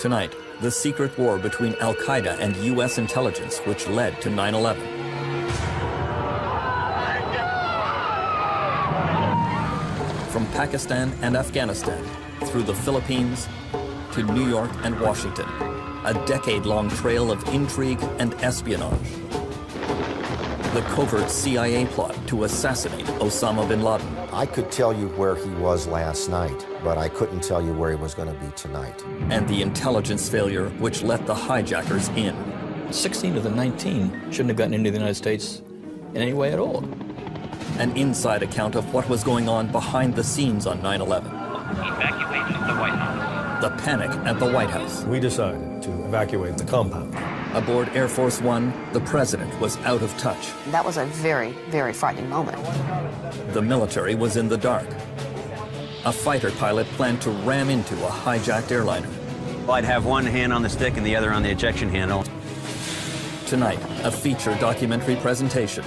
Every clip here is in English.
Tonight, the secret war between Al-Qaeda and U.S. intelligence which led to 9/11. From Pakistan and Afghanistan, through the Philippines, to New York and Washington, a decade-long trail of intrigue and espionage. The covert CIA plot to assassinate Osama bin Laden. I could tell you where he was last night, but I couldn't tell you where he was going to be tonight. And the intelligence failure which let the hijackers in. 16 of the 19 shouldn't have gotten into the United States in any way at all. An inside account of what was going on behind the scenes on 9/11. Evacuation of the White House. The panic at the White House. We decided to evacuate the compound. Aboard Air Force One, the president was out of touch. That was a very, very frightening moment. The military was in the dark. A fighter pilot planned to ram into a hijacked airliner. I'd have one hand on the stick and the other on the ejection handle. Tonight, a feature documentary presentation.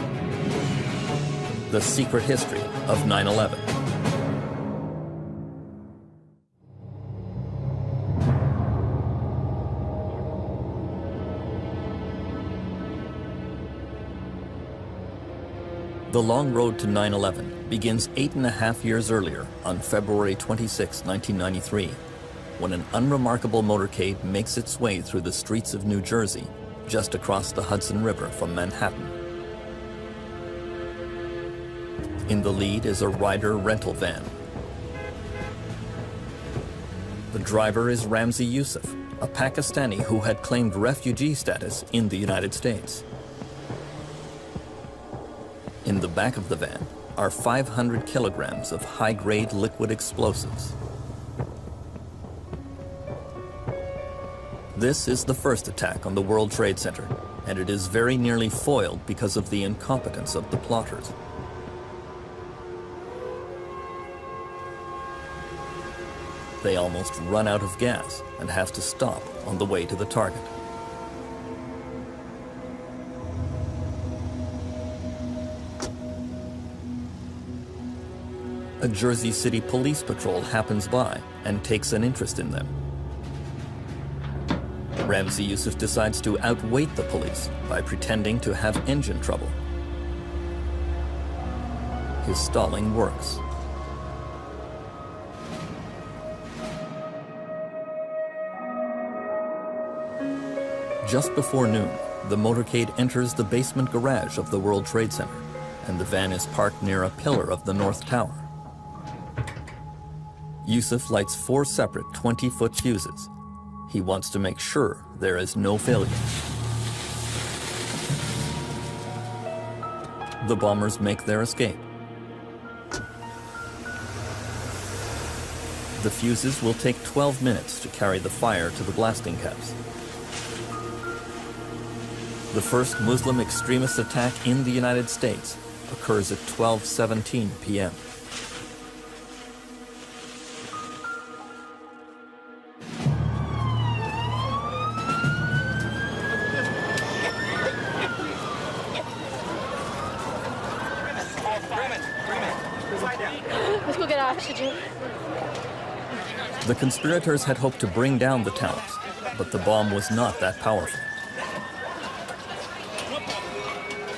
The secret history of 9/11. The long road to 9/11 begins 8.5 years earlier on February 26, 1993, when an unremarkable motorcade makes its way through the streets of New Jersey, just across the Hudson River from Manhattan. In the lead is a Ryder rental van. The driver is Ramzi Youssef, a Pakistani who had claimed refugee status in the United States. In the back of the van are 500 kilograms of high-grade liquid explosives. This is the first attack on the World Trade Center, and it is very nearly foiled because of the incompetence of the plotters. They almost run out of gas and have to stop on the way to the target. A Jersey City police patrol happens by and takes an interest in them. Ramzi Youssef decides to outweight the police by pretending to have engine trouble. His stalling works. Just before noon, the motorcade enters the basement garage of the World Trade Center, and the van is parked near a pillar of the North Tower. Youssef lights 4 separate 20-foot fuses. He wants to make sure there is no failure. The bombers make their escape. The fuses will take 12 minutes to carry the fire to the blasting caps. The first Muslim extremist attack in the United States occurs at 12:17 p.m. Let's go get oxygen. The conspirators had hoped to bring down the towers, but the bomb was not that powerful.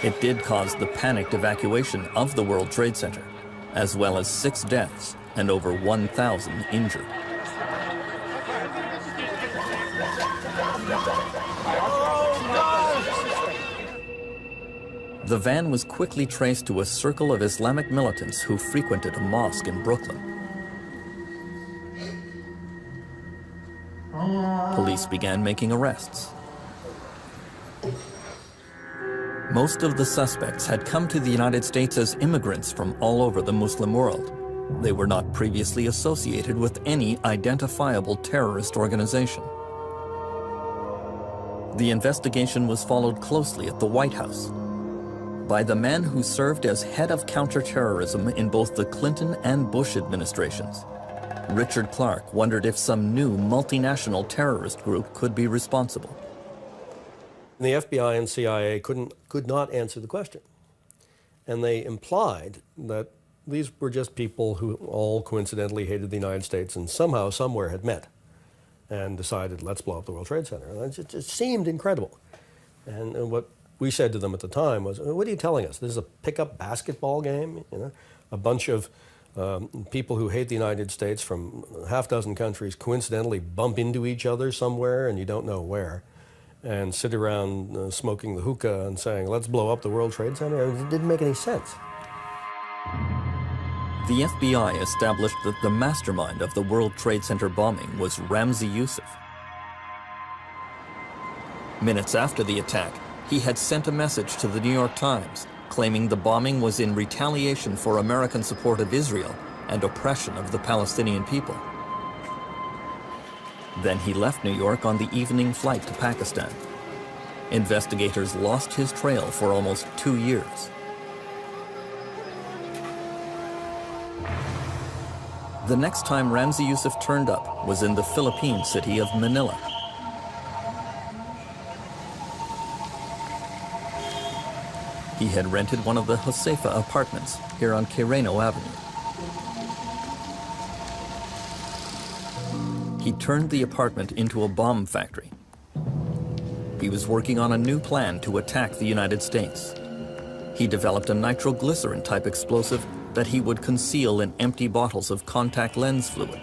It did cause the panicked evacuation of the World Trade Center, as well as 6 deaths and over 1,000 injured. The van was quickly traced to a circle of Islamic militants who frequented a mosque in Brooklyn. Police began making arrests. Most of the suspects had come to the United States as immigrants from all over the Muslim world. They were not previously associated with any identifiable terrorist organization. The investigation was followed closely at the White House by the man who served as head of counterterrorism in both the Clinton and Bush administrations. Richard Clarke wondered if some new multinational terrorist group could be responsible. The FBI and CIA could not answer the question. And they implied that these were just people who all coincidentally hated the United States and somehow, somewhere had met. and decided, let's blow up the World Trade Center. And it just seemed incredible. And what we said to them at the time was, what are you telling us? This is a pickup basketball game? You know, a bunch of people who hate the United States from half dozen countries coincidentally bump into each other somewhere and you don't know where, and sit around smoking the hookah and saying, let's blow up the World Trade Center? It didn't make any sense. The FBI established that the mastermind of the World Trade Center bombing was Ramzi Yousef. Minutes after the attack, he had sent a message to the New York Times claiming the bombing was in retaliation for American support of Israel and oppression of the Palestinian people. Then he left New York on the evening flight to Pakistan. Investigators lost his trail for almost 2 years. The next time Ramzi Yousef turned up was in the Philippine city of Manila. He had rented one of the Josefa apartments here on Quireno Avenue. He turned the apartment into a bomb factory. He was working on a new plan to attack the United States. He developed a nitroglycerin-type explosive that he would conceal in empty bottles of contact lens fluid.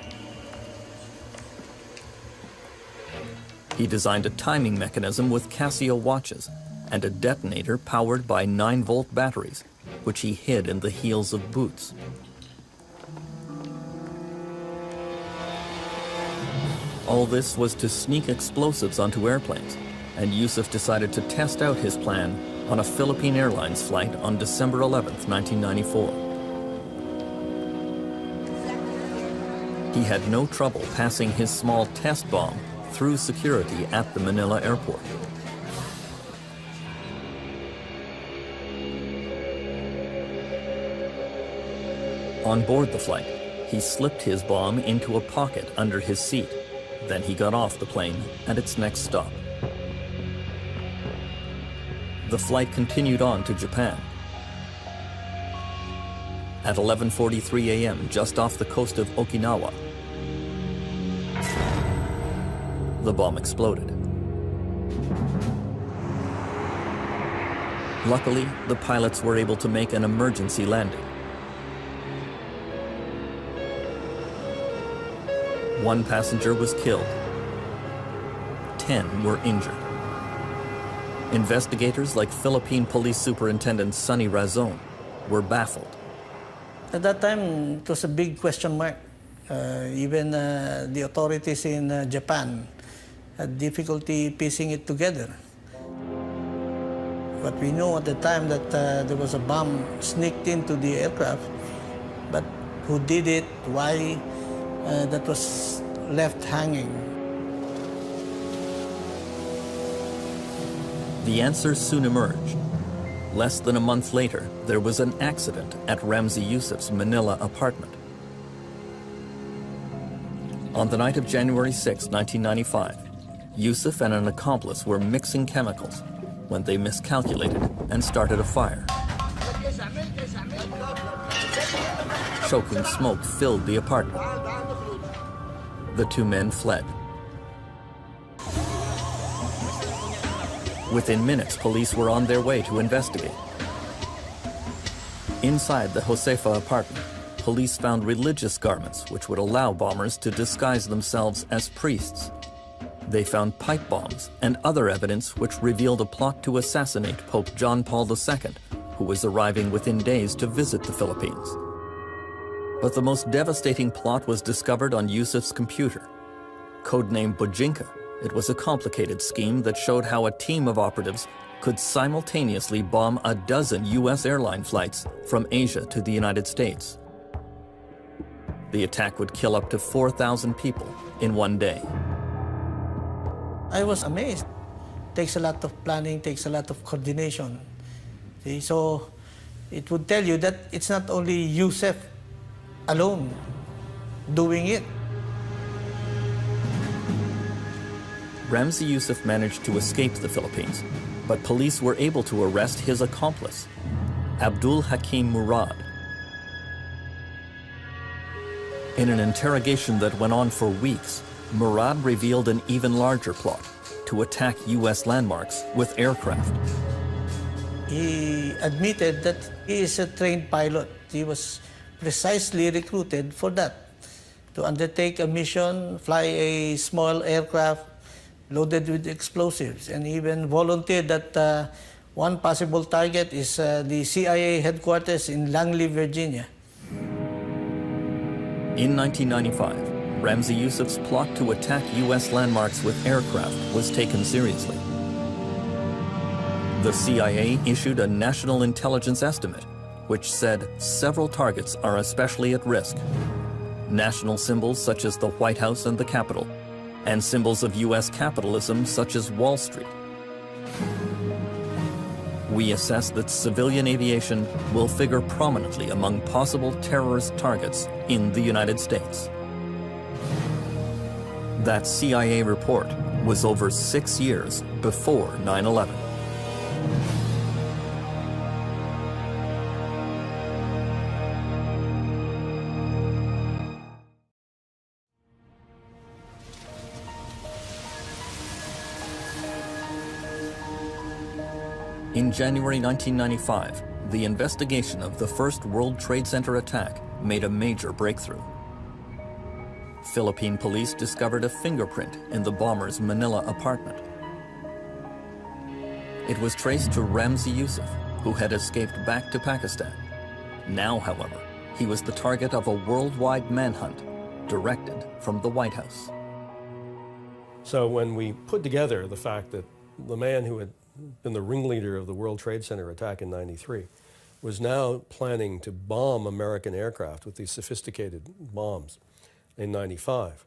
He designed a timing mechanism with Casio watches and a detonator powered by 9-volt batteries, which he hid in the heels of boots. All this was to sneak explosives onto airplanes, and Yousef decided to test out his plan on a Philippine Airlines flight on December 11, 1994. He had no trouble passing his small test bomb through security at the Manila airport. On board the flight, he slipped his bomb into a pocket under his seat. Then he got off the plane at its next stop. The flight continued on to Japan. At 11:43 a.m., just off the coast of Okinawa, the bomb exploded. Luckily, the pilots were able to make an emergency landing. 1 passenger was killed. 10 were injured. Investigators like Philippine Police Superintendent Sonny Razon were baffled. At that time, it was a big question mark. Even the authorities in Japan had difficulty piecing it together. But we know at the time that there was a bomb sneaked into the aircraft, but who did it, why, that was left hanging. The answer soon emerged. Less than a month later, there was an accident at Ramzi Yousef's Manila apartment. On the night of January 6, 1995, Yousef and an accomplice were mixing chemicals when they miscalculated and started a fire. Choking smoke filled the apartment. The 2 men fled. Within minutes, police were on their way to investigate. Inside the Josefa apartment, police found religious garments which would allow bombers to disguise themselves as priests. They found pipe bombs and other evidence which revealed a plot to assassinate Pope John Paul II, who was arriving within days to visit the Philippines. But the most devastating plot was discovered on Yousef's computer. Codenamed Bojinka, it was a complicated scheme that showed how a team of operatives could simultaneously bomb a dozen U.S. airline flights from Asia to the United States. The attack would kill up to 4,000 people in one day. I was amazed. Takes a lot of planning, takes a lot of coordination. See, so it would tell you that it's not only Yousef alone doing it. Ramzi Yousef managed to escape the Philippines, but police were able to arrest his accomplice, Abdul Hakim Murad. In an interrogation that went on for weeks, Murad revealed an even larger plot to attack U.S. landmarks with aircraft. He admitted that he is a trained pilot. He was precisely recruited for that, to undertake a mission, fly a small aircraft loaded with explosives, and even volunteered that one possible target is the CIA headquarters in Langley, Virginia. In 1995, Ramzi Yousef's plot to attack U.S. landmarks with aircraft was taken seriously. The CIA issued a national intelligence estimate, which said several targets are especially at risk. National symbols such as the White House and the Capitol, and symbols of U.S. capitalism such as Wall Street. We assess that civilian aviation will figure prominently among possible terrorist targets in the United States. That CIA report was over 6 years before 9/11. In January 1995, the investigation of the first World Trade Center attack made a major breakthrough. Philippine police discovered a fingerprint in the bomber's Manila apartment. It was traced to Ramzi Yousef, who had escaped back to Pakistan. Now, however, he was the target of a worldwide manhunt directed from the White House. So when we put together the fact that the man who had been the ringleader of the World Trade Center attack in '93 was now planning to bomb American aircraft with these sophisticated bombs in '95,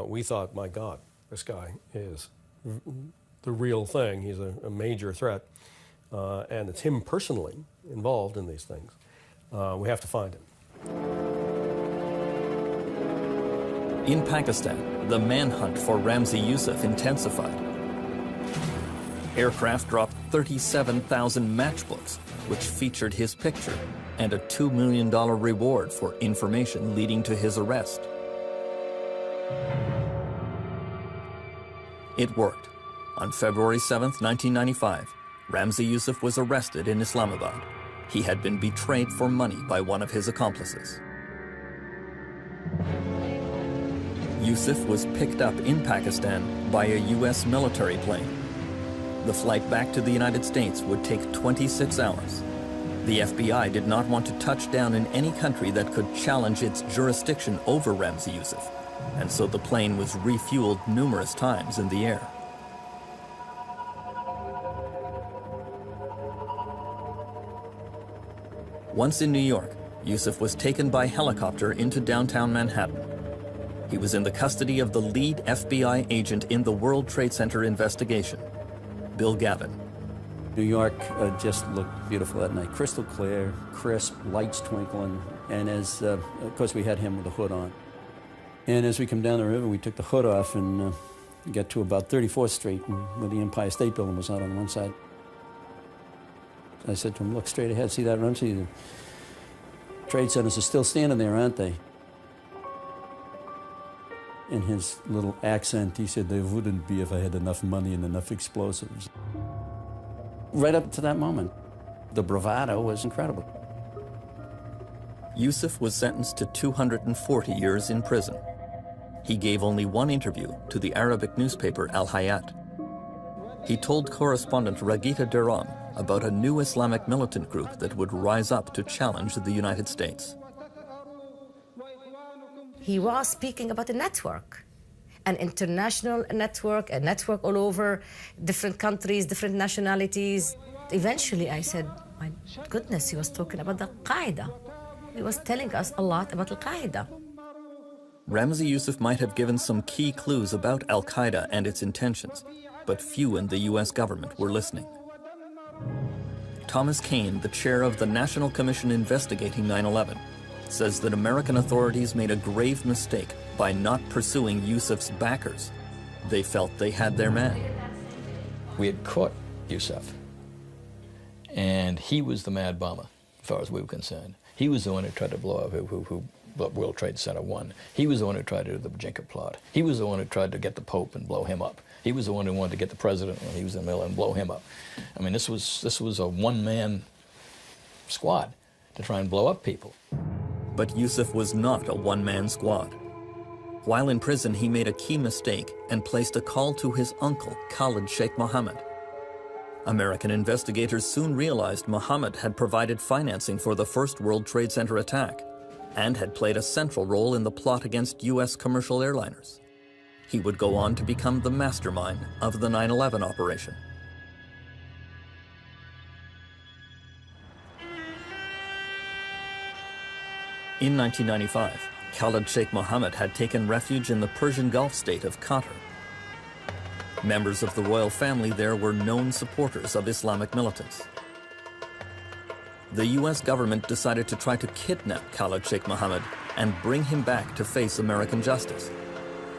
we thought, my God, this guy is the real thing. He's a major threat, and it's him personally involved in these things. We have to find him. In Pakistan, the manhunt for Ramzi Yousef intensified. Aircraft dropped 37,000 matchbooks, which featured his picture, and a $2 million reward for information leading to his arrest. It worked. On February 7, 1995, Ramzi Yousef was arrested in Islamabad. He had been betrayed for money by one of his accomplices. Yousef was picked up in Pakistan by a U.S. military plane. The flight back to the United States would take 26 hours. The FBI did not want to touch down in any country that could challenge its jurisdiction over Ramzi Yousef, and so the plane was refueled numerous times in the air. Once in New York, Yousef was taken by helicopter into downtown Manhattan. He was in the custody of the lead FBI agent in the World Trade Center investigation, Bill Gavin. New York just looked beautiful that night. Crystal clear, crisp, lights twinkling, and as, of course, we had him with the hood on. And as we come down the river, we took the hood off and get to about 34th Street, where the Empire State Building was out on one side. I said to him, look straight ahead, see that Ramzi? The trade centers are still standing there, aren't they? In his little accent, he said, they wouldn't be if I had enough money and enough explosives. Right up to that moment, the bravado was incredible. Yousef was sentenced to 240 years in prison. He gave only one interview to the Arabic newspaper Al Hayat. He told correspondent Ragita Durrang about a new Islamic militant group that would rise up to challenge the United States. He was speaking about a network, an international network, a network all over different countries, different nationalities. Eventually I said, my goodness, he was talking about Al-Qaeda. He was telling us a lot about Al-Qaeda. Ramzi Yousef might have given some key clues about Al-Qaeda and its intentions, but few in the US government were listening. Thomas Kane, the chair of the National Commission investigating 9/11, says that American authorities made a grave mistake by not pursuing Yousef's backers. They felt they had their man. We had caught Yousef, and he was the mad bomber, as far as we were concerned. He was the one who tried to blow up, who the World Trade Center 1. He was the one who tried to do the Bajinka plot. He was the one who tried to get the Pope and blow him up. He was the one who wanted to get the president when he was in the middle and blow him up. I mean, this was a one-man squad to try and blow up people. But Yusuf was not a one-man squad. While in prison, he made a key mistake and placed a call to his uncle, Khalid Sheikh Mohammed. American investigators soon realized Mohammed had provided financing for the first World Trade Center attack and had played a central role in the plot against U.S. commercial airliners. He would go on to become the mastermind of the 9/11 operation. In 1995, Khalid Sheikh Mohammed had taken refuge in the Persian Gulf state of Qatar. Members of the royal family there were known supporters of Islamic militants. The U.S. government decided to try to kidnap Khalid Sheikh Mohammed and bring him back to face American justice.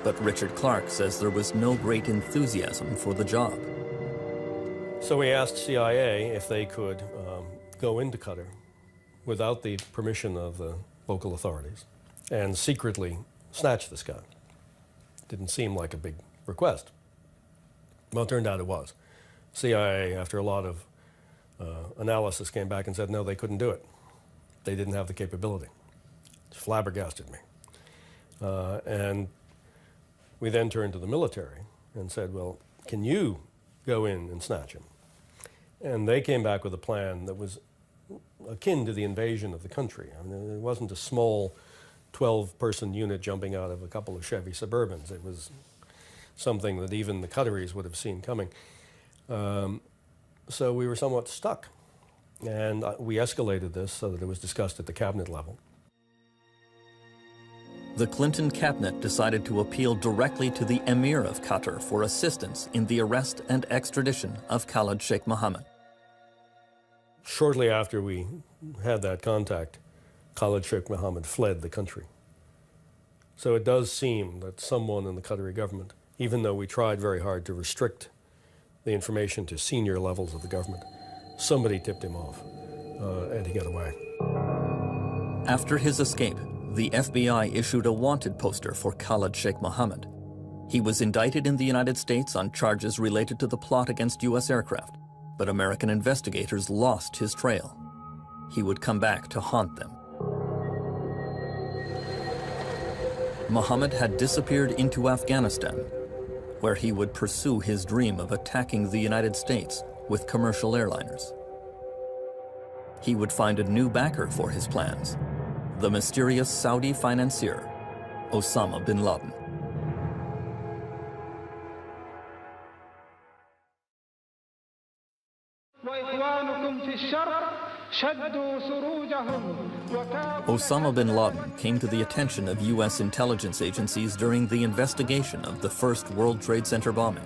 But Richard Clark says there was no great enthusiasm for the job. So we asked CIA if they could go into Qatar without the permission of the local authorities and secretly snatch this guy. Didn't seem like a big request. Well, it turned out it was. CIA, after a lot of analysis, came back and said, no, they couldn't do it. They didn't have the capability. It flabbergasted me. And we then turned to the military and said, well, can you go in and snatch him? And they came back with a plan that was akin to the invasion of the country. I mean, it wasn't a small 12-person unit jumping out of a couple of Chevy Suburbans. It was something that even the Qataris would have seen coming. So we were somewhat stuck. And we escalated this so that it was discussed at the cabinet level. The Clinton cabinet decided to appeal directly to the Emir of Qatar for assistance in the arrest and extradition of Khalid Sheikh Mohammed. Shortly after we had that contact, Khalid Sheikh Mohammed fled the country. So it does seem that someone in the Qatari government, even though we tried very hard to restrict the information to senior levels of the government, somebody tipped him off and he got away. After his escape, the FBI issued a wanted poster for Khalid Sheikh Mohammed. He was indicted in the United States on charges related to the plot against U.S. aircraft, but American investigators lost his trail. He would come back to haunt them. Mohammed had disappeared into Afghanistan, where he would pursue his dream of attacking the United States with commercial airliners. He would find a new backer for his plans, the mysterious Saudi financier, Osama bin Laden. Osama bin Laden came to the attention of U.S. intelligence agencies during the investigation of the first World Trade Center bombing.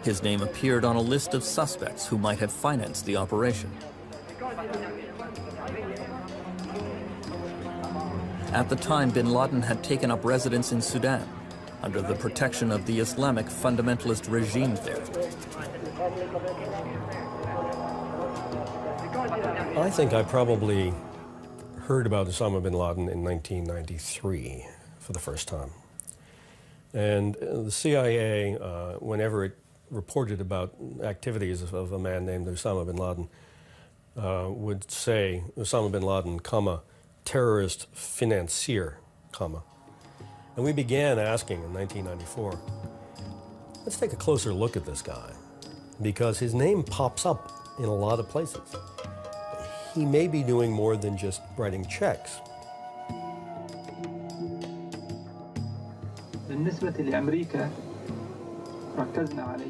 His name appeared on a list of suspects who might have financed the operation. At the time, bin Laden had taken up residence in Sudan, under the protection of the Islamic fundamentalist regime there. I think I probably heard about Osama bin Laden in 1993 for the first time. And the CIA, whenever it reported about activities of a man named Osama bin Laden, would say Osama bin Laden, comma, terrorist financier, comma. And we began asking in 1994, let's take a closer look at this guy, because his name pops up in a lot of places. He may be doing more than just writing checks.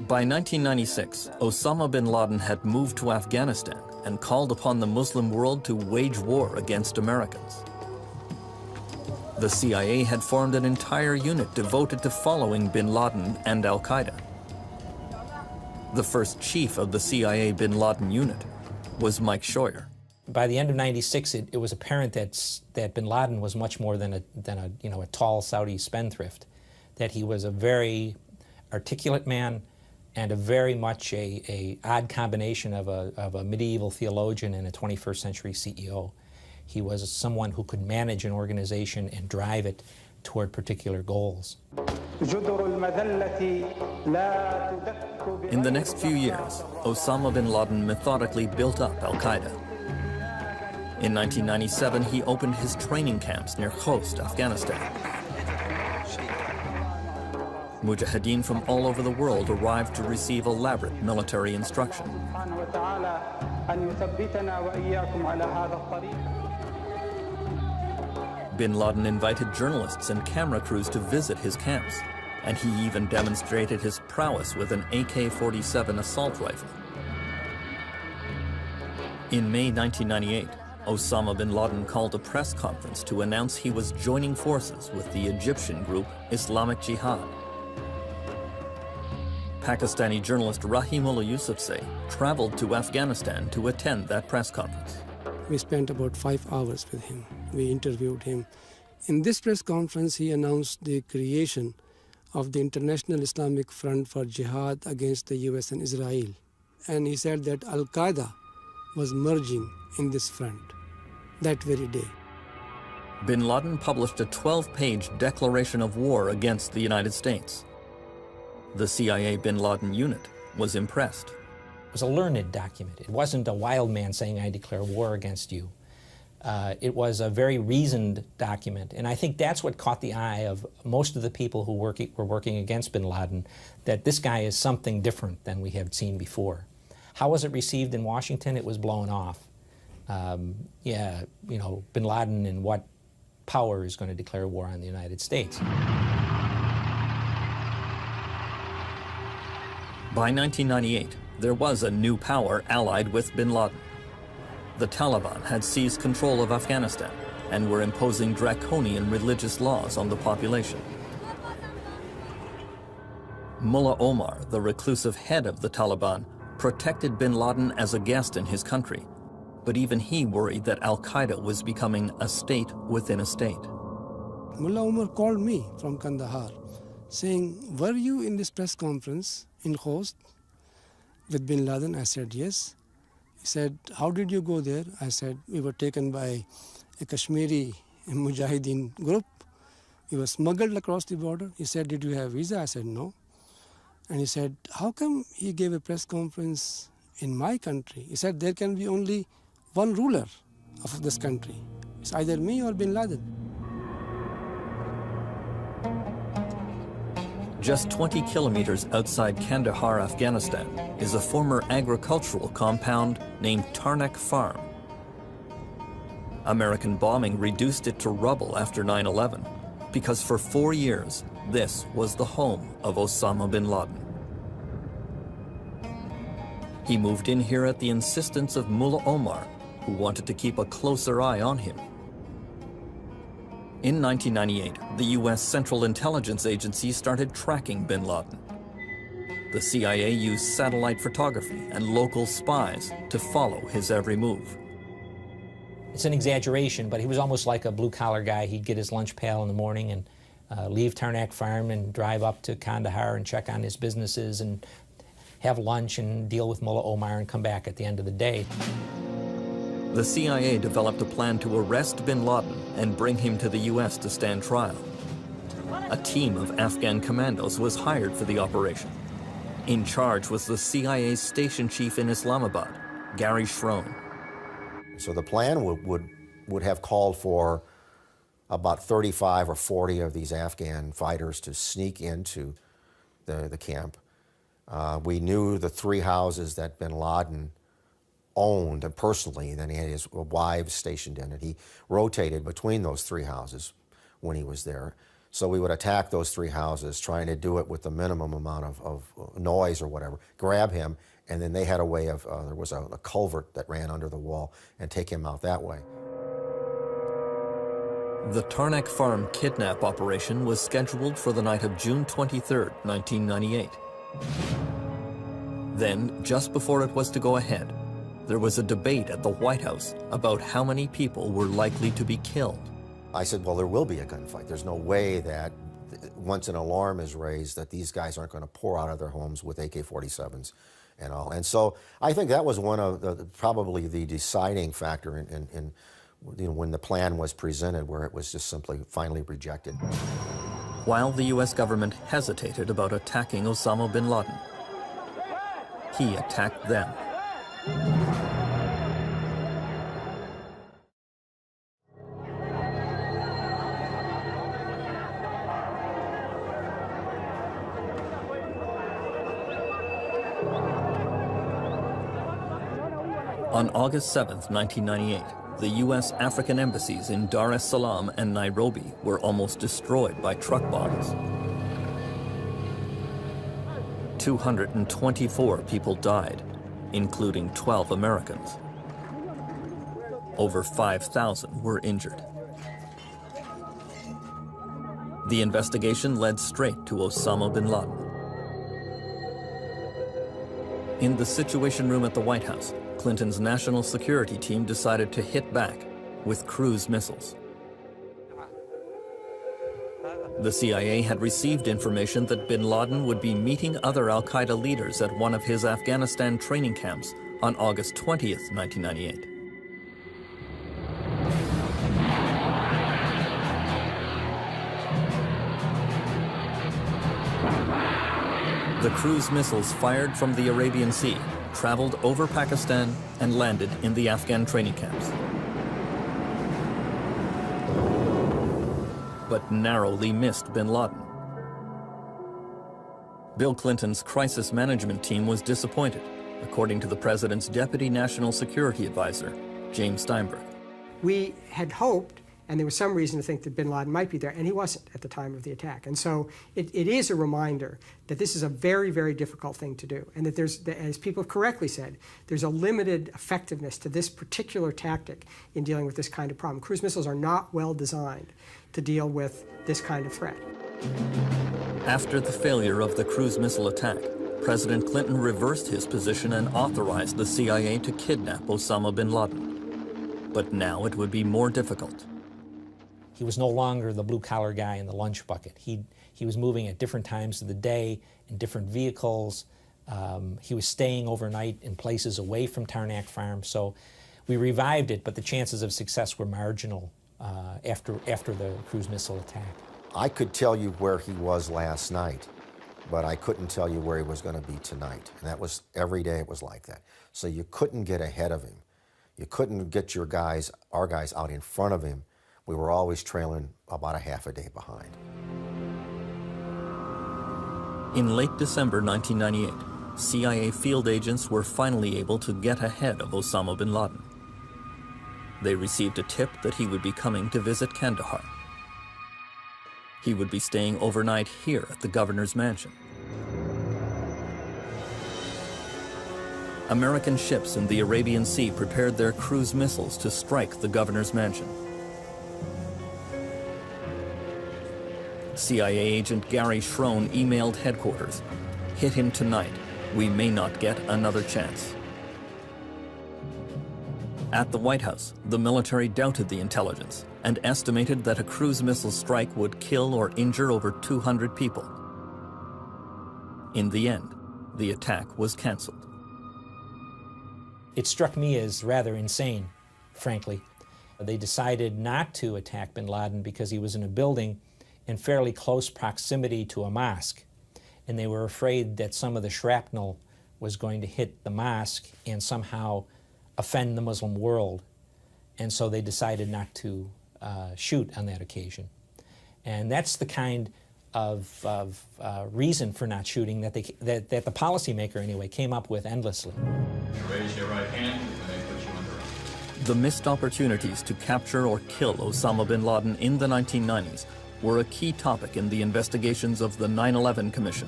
By 1996, Osama bin Laden had moved to Afghanistan and called upon the Muslim world to wage war against Americans. The CIA had formed an entire unit devoted to following bin Laden and al-Qaeda. The first chief of the CIA bin Laden unit was Mike Scheuer. By the end of '96, it was apparent that bin Laden was much more than a tall Saudi spendthrift, that he was a very articulate man and a very much a odd combination of a medieval theologian and a 21st century CEO. He was someone who could manage an organization and drive it toward particular goals. In the next few years, Osama bin Laden methodically built up al-Qaeda. In 1997, he opened his training camps near Khost, Afghanistan. Mujahideen from all over the world arrived to receive elaborate military instruction. Bin Laden invited journalists and camera crews to visit his camps, and he even demonstrated his prowess with an AK-47 assault rifle. In May 1998, Osama bin Laden called a press conference to announce he was joining forces with the Egyptian group Islamic Jihad. Pakistani journalist Rahimullah Yousafzai traveled to Afghanistan to attend that press conference. We spent about 5 hours with him. We interviewed him. In this press conference, he announced the creation of the International Islamic Front for Jihad against the US and Israel. And he said that al-Qaeda was merging in this front that very day. Bin Laden published a 12-page declaration of war against the United States. The CIA Bin Laden unit was impressed. It was a learned document. It wasn't a wild man saying, I declare war against you. It was a very reasoned document. And I think that's what caught the eye of most of the people who were working against bin Laden, that this guy is something different than we have seen before. How was it received in Washington? It was blown off. Yeah, you know, bin Laden and what power is going to declare war on the United States? By 1998, there was a new power allied with bin Laden. The Taliban had seized control of Afghanistan and were imposing draconian religious laws on the population. Mullah Omar, the reclusive head of the Taliban, protected bin Laden as a guest in his country, but even he worried that al-Qaeda was becoming a state within a state. Mullah Omar called me from Kandahar saying, were you in this press conference in Khost with bin Laden? I said, yes. He said, how did you go there? I said, we were taken by a Kashmiri Mujahideen group. We were smuggled across the border. He said, did you have visa? I said, no. And he said, how come he gave a press conference in my country? He said, there can be only one ruler of this country. It's either me or bin Laden. Just 20 kilometers outside Kandahar, Afghanistan, is a former agricultural compound named Tarnak Farm. American bombing reduced it to rubble after 9/11, because for 4 years, this was the home of Osama bin Laden. He moved in here at the insistence of Mullah Omar, who wanted to keep a closer eye on him. In 1998, the US Central Intelligence Agency started tracking bin Laden. The CIA used satellite photography and local spies to follow his every move. It's an exaggeration, but he was almost like a blue-collar guy. He'd get his lunch pail in the morning and leave Tarnak Farm and drive up to Kandahar and check on his businesses and have lunch and deal with Mullah Omar and come back at the end of the day. The CIA developed a plan to arrest bin Laden and bring him to the US to stand trial. A team of Afghan commandos was hired for the operation. In charge was the CIA's station chief in Islamabad, Gary Schroen. So the plan would have called for about 35 or 40 of these Afghan fighters to sneak into the camp. We knew the 3 houses that bin Laden owned and personally, and then he had his wives stationed in it. He rotated between those 3 houses when he was there. So we would attack those 3 houses, trying to do it with the minimum amount of noise or whatever, grab him, and then they had a way of, there was a culvert that ran under the wall, and take him out that way. The Tarnak Farm kidnap operation was scheduled for the night of June 23, 1998. Then, just before it was to go ahead, there was a debate at the White House about how many people were likely to be killed. I said, well, there will be a gunfight. There's no way that once an alarm is raised that these guys aren't going to pour out of their homes with AK-47s and all. And so I think that was one of probably the deciding factor in when the plan was presented, where it was just simply finally rejected. While the U.S. government hesitated about attacking Osama bin Laden, he attacked them. On August 7, 1998, the U.S. African embassies in Dar es Salaam and Nairobi were almost destroyed by truck bombs. 224 people died, including 12 Americans. Over 5,000 were injured. The investigation led straight to Osama bin Laden. In the Situation Room at the White House, Clinton's national security team decided to hit back with cruise missiles. The CIA had received information that bin Laden would be meeting other al-Qaeda leaders at one of his Afghanistan training camps on August 20th, 1998. The cruise missiles fired from the Arabian Sea traveled over Pakistan and landed in the Afghan training camps, but narrowly missed bin Laden. Bill Clinton's crisis management team was disappointed, according to the president's deputy national security advisor, James Steinberg. We had hoped, and there was some reason to think that bin Laden might be there, and he wasn't at the time of the attack. And so it is a reminder that this is a very, very difficult thing to do, and that there's, as people have correctly said, there's a limited effectiveness to this particular tactic in dealing with this kind of problem. Cruise missiles are not well designed to deal with this kind of threat. After the failure of the cruise missile attack, President Clinton reversed his position and authorized the CIA to kidnap Osama bin Laden. But now it would be more difficult. He was no longer the blue-collar guy in the lunch bucket. He was moving at different times of the day in different vehicles. He was staying overnight in places away from Tarnack Farm. So we revived it, but the chances of success were marginal after the cruise missile attack. I could tell you where he was last night, but I couldn't tell you where he was going to be tonight. And that was, every day it was like that. So you couldn't get ahead of him. You couldn't get your guys, our guys, out in front of him. We were always trailing about a half a day behind. In late December 1998, CIA field agents were finally able to get ahead of Osama bin Laden. They received a tip that he would be coming to visit Kandahar. He would be staying overnight here at the governor's mansion. American ships in the Arabian Sea prepared their cruise missiles to strike the governor's mansion. CIA agent Gary Schroen emailed headquarters, "Hit him tonight. We may not get another chance." At the White House, the military doubted the intelligence and estimated that a cruise missile strike would kill or injure over 200 people. In the end, the attack was canceled. It struck me as rather insane, frankly. They decided not to attack bin Laden because he was in a building in fairly close proximity to a mosque, and they were afraid that some of the shrapnel was going to hit the mosque and somehow offend the Muslim world, and so they decided not to shoot on that occasion. And that's the kind of reason for not shooting that the policymaker, anyway, came up with endlessly. Raise your right hand and I put you under arrest. The missed opportunities to capture or kill Osama bin Laden in the 1990s were a key topic in the investigations of the 9/11 Commission.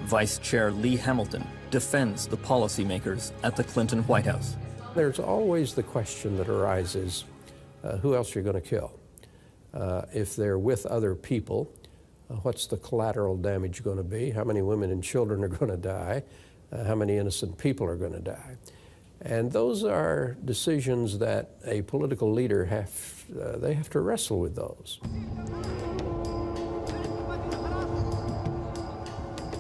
Vice Chair Lee Hamilton defends the policymakers at the Clinton White House. There's always the question that arises, who else you're going to kill? If they're with other people, what's the collateral damage going to be? How many women and children are going to die? How many innocent people are going to die? And those are decisions that a political leader they have to wrestle with those.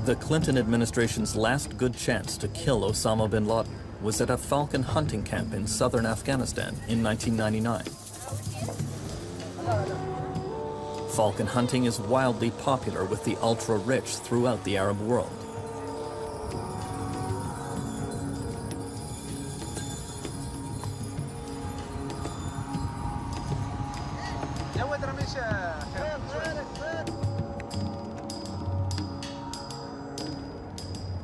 The Clinton administration's last good chance to kill Osama bin Laden was at a falcon hunting camp in southern Afghanistan in 1999. Falcon hunting is wildly popular with the ultra-rich throughout the Arab world.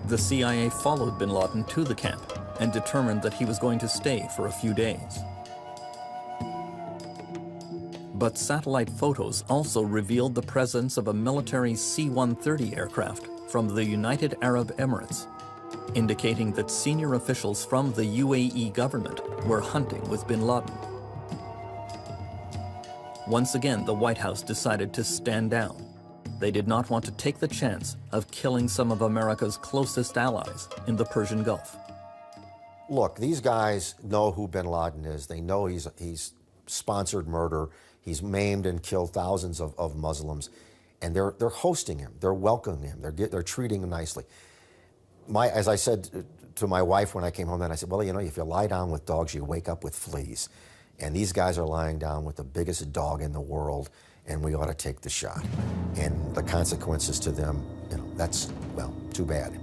The CIA followed bin Laden to the camp and determined that he was going to stay for a few days. But satellite photos also revealed the presence of a military C-130 aircraft from the United Arab Emirates, indicating that senior officials from the UAE government were hunting with bin Laden. Once again, the White House decided to stand down. They did not want to take the chance of killing some of America's closest allies in the Persian Gulf. Look, these guys know who bin Laden is. They know he's sponsored murder. He's maimed and killed thousands of Muslims. And they're hosting him. They're welcoming him. They're treating him nicely. As I said to my wife when I came home, then I said, well, you know, if you lie down with dogs, you wake up with fleas. And these guys are lying down with the biggest dog in the world, and we ought to take the shot. And the consequences to them, you know, that's, well, too bad.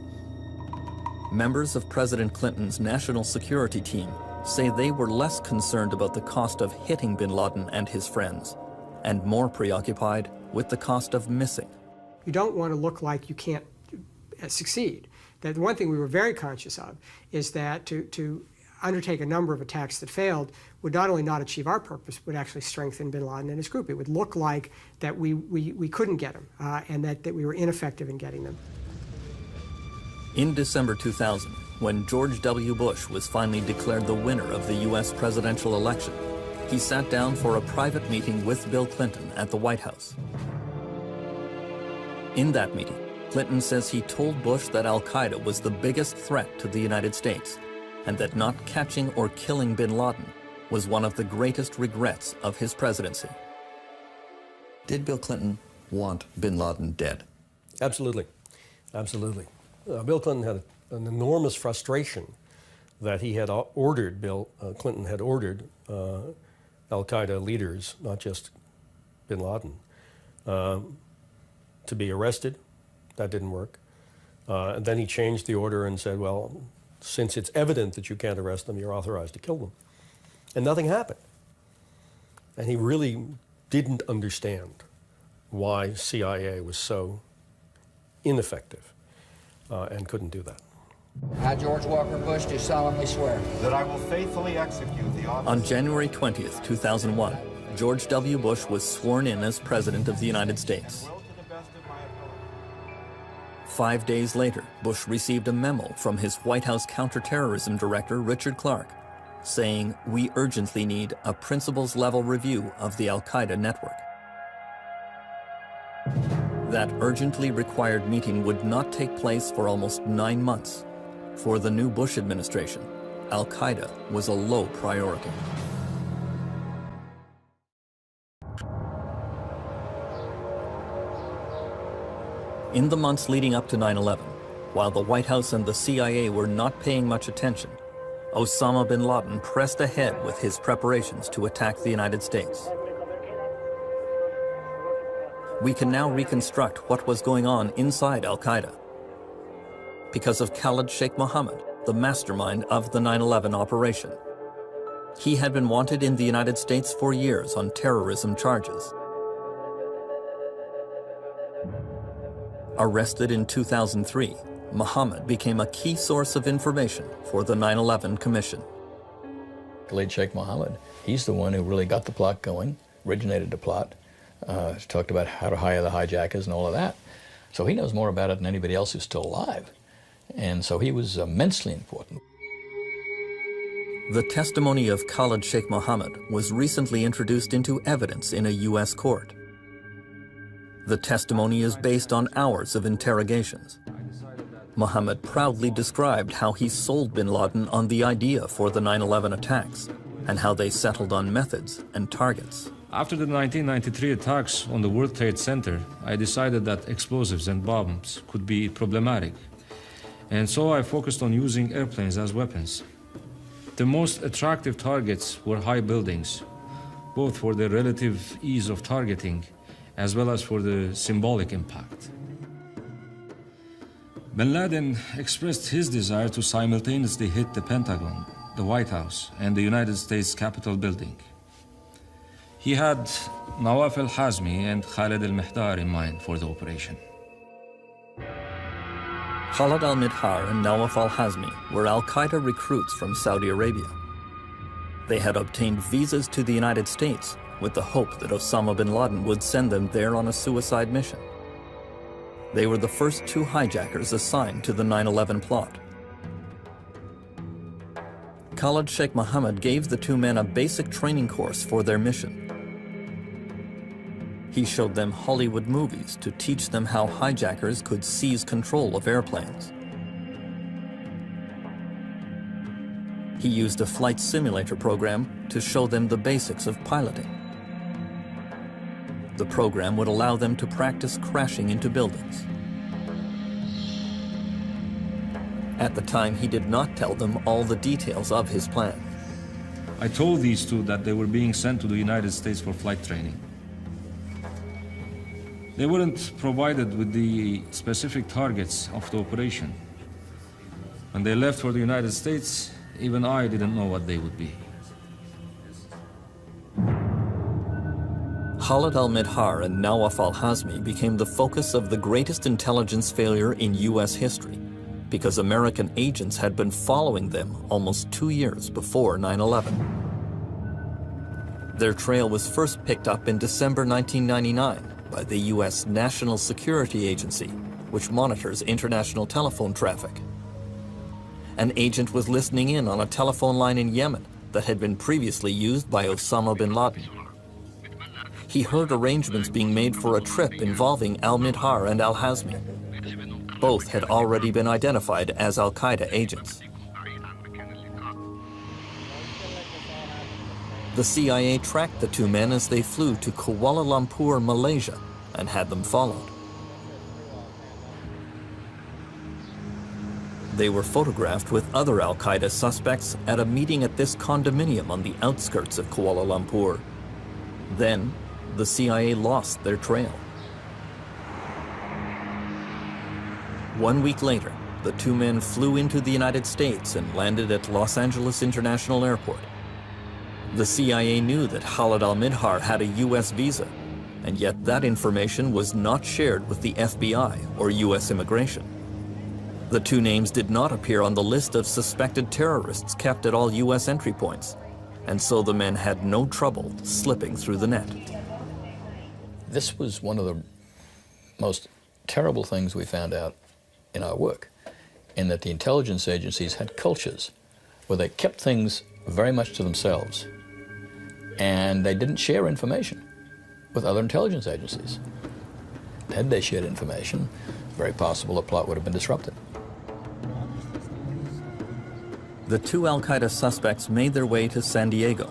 Members of President Clinton's national security team say they were less concerned about the cost of hitting bin Laden and his friends, and more preoccupied with the cost of missing. You don't want to look like you can't succeed. That one thing we were very conscious of is that to undertake a number of attacks that failed would not only not achieve our purpose, would actually strengthen bin Laden and his group. It would look like that we couldn't get him and that we were ineffective in getting them. In December 2000, when George W. Bush was finally declared the winner of the U.S. presidential election, he sat down for a private meeting with Bill Clinton at the White House. In that meeting, Clinton says he told Bush that al-Qaeda was the biggest threat to the United States, and that not catching or killing bin Laden was one of the greatest regrets of his presidency. Did Bill Clinton want bin Laden dead? Absolutely. Absolutely. Bill Clinton had an enormous frustration that he had ordered, Clinton had ordered al-Qaeda leaders, not just bin Laden, to be arrested. That didn't work. And then he changed the order and said, well, since it's evident that you can't arrest them, you're authorized to kill them. And nothing happened. And he really didn't understand why CIA was so ineffective and couldn't do that. I, George Walker Bush, do solemnly swear that I will faithfully execute the office. On January 20th, 2001, George W. Bush was sworn in as President of the United States. 5 days later, Bush received a memo from his White House counterterrorism director, Richard Clarke, saying, "We urgently need a principles-level review of the al-Qaeda network." That urgently required meeting would not take place for almost 9 months. For the new Bush administration, al-Qaeda was a low priority. In the months leading up to 9/11, while the White House and the CIA were not paying much attention, Osama bin Laden pressed ahead with his preparations to attack the United States. We can now reconstruct what was going on inside al-Qaeda. Because of Khalid Sheikh Mohammed, the mastermind of the 9/11 operation. He had been wanted in the United States for years on terrorism charges. Arrested in 2003, Mohammed became a key source of information for the 9/11 Commission. Khalid Sheikh Mohammed, he's the one who really got the plot going, originated the plot, talked about how to hire the hijackers and all of that. So he knows more about it than anybody else who's still alive. And so he was immensely important. The testimony of Khalid Sheikh Mohammed was recently introduced into evidence in a U.S. court. The testimony is based on hours of interrogations. Mohammed proudly described how he sold bin Laden on the idea for the 9/11 attacks and how they settled on methods and targets. After the 1993 attacks on the World Trade Center, I decided that explosives and bombs could be problematic. And so I focused on using airplanes as weapons. The most attractive targets were high buildings, both for their relative ease of targeting as well as for the symbolic impact. Bin Laden expressed his desire to simultaneously hit the Pentagon, the White House, and the United States Capitol building. He had Nawaf al-Hazmi and Khalid al-Mihdar in mind for the operation. Khalid al-Mihdar and Nawaf al-Hazmi were al-Qaeda recruits from Saudi Arabia. They had obtained visas to the United States with the hope that Osama bin Laden would send them there on a suicide mission. They were the first two hijackers assigned to the 9/11 plot. Khalid Sheikh Mohammed gave the two men a basic training course for their mission. He showed them Hollywood movies to teach them how hijackers could seize control of airplanes. He used a flight simulator program to show them the basics of piloting. The program would allow them to practice crashing into buildings. At the time, he did not tell them all the details of his plan. I told these two that they were being sent to the United States for flight training. They weren't provided with the specific targets of the operation. When they left for the United States, even I didn't know what they would be. Khalid al-Mihdar and Nawaf al-Hazmi became the focus of the greatest intelligence failure in U.S. history because American agents had been following them almost 2 years before 9/11. Their trail was first picked up in December 1999 by the U.S. National Security Agency, which monitors international telephone traffic. An agent was listening in on a telephone line in Yemen that had been previously used by Osama bin Laden. He heard arrangements being made for a trip involving al-Mihdar and al-Hazmi. Both had already been identified as al-Qaeda agents. The CIA tracked the two men as they flew to Kuala Lumpur, Malaysia, and had them followed. They were photographed with other al-Qaeda suspects at a meeting at this condominium on the outskirts of Kuala Lumpur. Then, the CIA lost their trail. 1 week later, the two men flew into the United States and landed at Los Angeles International Airport. The CIA knew that Khalid al-Mihdar had a U.S. visa, and yet that information was not shared with the FBI or U.S. Immigration. The two names did not appear on the list of suspected terrorists kept at all U.S. entry points, and so the men had no trouble slipping through the net. This was one of the most terrible things we found out in our work, in that the intelligence agencies had cultures where they kept things very much to themselves, and they didn't share information with other intelligence agencies. Had they shared information, very possible the plot would have been disrupted. The two al-Qaeda suspects made their way to San Diego.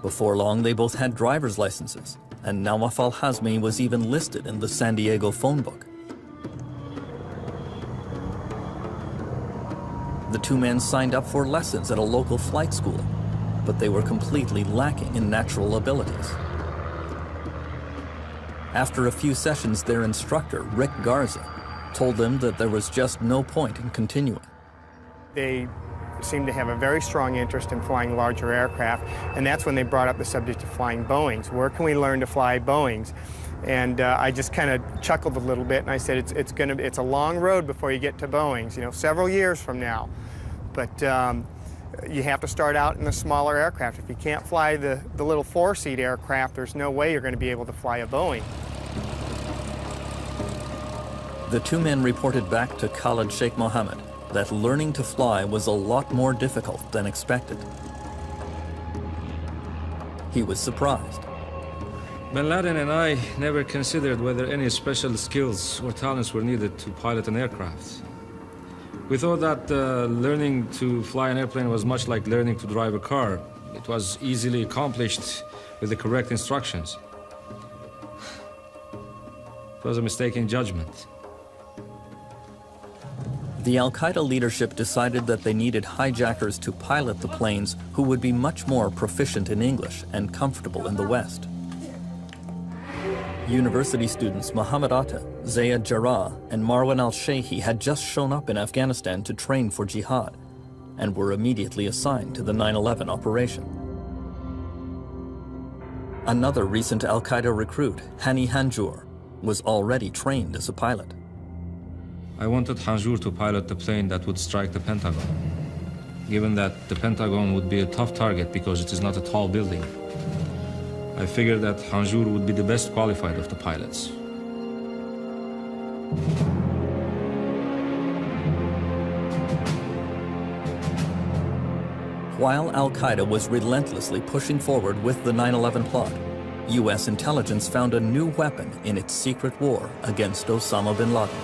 Before long, they both had driver's licenses, and Nawaf al-Hazmi was even listed in the San Diego phone book. The two men signed up for lessons at a local flight school, but they were completely lacking in natural abilities. After a few sessions, their instructor, Rick Garza, told them that there was just no point in continuing. They seemed to have a very strong interest in flying larger aircraft, and that's when they brought up the subject of flying Boeings. Where can we learn to fly Boeings? And I just kind of chuckled a little bit, and I said, it's a long road before you get to Boeings, you know, several years from now. But you have to start out in the smaller aircraft. If you can't fly the little four-seat aircraft, there's no way you're going to be able to fly a Boeing. The two men reported back to Khalid Sheikh Mohammed that learning to fly was a lot more difficult than expected. He was surprised. Bin Laden and I never considered whether any special skills or talents were needed to pilot an aircraft. We thought that learning to fly an airplane was much like learning to drive a car. It was easily accomplished with the correct instructions. It was a mistaken judgment. The al-Qaeda leadership decided that they needed hijackers to pilot the planes who would be much more proficient in English and comfortable in the West. University students Muhammad Atta, Zayed Jarrah, and Marwan al-Sheikhi had just shown up in Afghanistan to train for jihad and were immediately assigned to the 9/11 operation. Another recent al-Qaeda recruit, Hani Hanjour, was already trained as a pilot. I wanted Hanjour to pilot the plane that would strike the Pentagon, given that the Pentagon would be a tough target because it is not a tall building. I figured that Hanjour would be the best qualified of the pilots. While al-Qaeda was relentlessly pushing forward with the 9/11 plot, U.S. intelligence found a new weapon in its secret war against Osama bin Laden.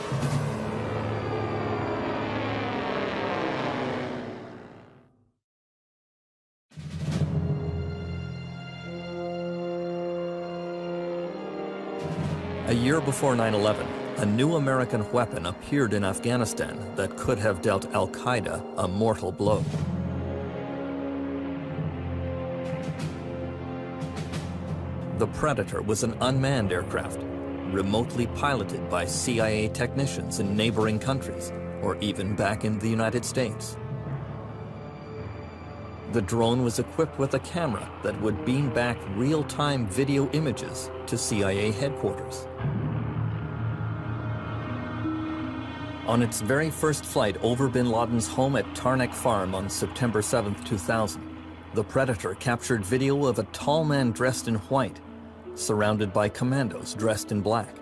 A year before 9/11, a new American weapon appeared in Afghanistan that could have dealt al-Qaeda a mortal blow. The Predator was an unmanned aircraft, remotely piloted by CIA technicians in neighboring countries, or even back in the United States. The drone was equipped with a camera that would beam back real-time video images to CIA headquarters. On its very first flight over bin Laden's home at Tarnak Farm on September 7, 2000, the Predator captured video of a tall man dressed in white, surrounded by commandos dressed in black.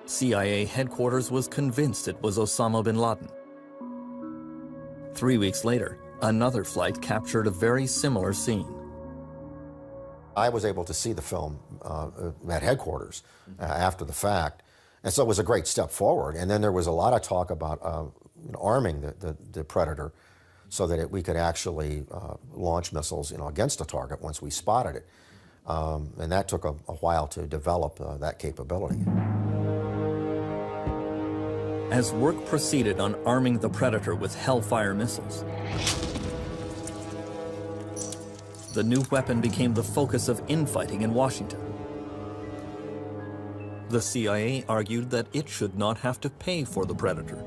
CIA headquarters was convinced it was Osama bin Laden. 3 weeks later, another flight captured a very similar scene. I was able to see the film at headquarters after the fact, and so it was a great step forward. And then there was a lot of talk about arming the Predator so that we could actually launch missiles against a target once we spotted it. And that took a while to develop that capability. As work proceeded on arming the Predator with Hellfire missiles, the new weapon became the focus of infighting in Washington. The CIA argued that it should not have to pay for the Predator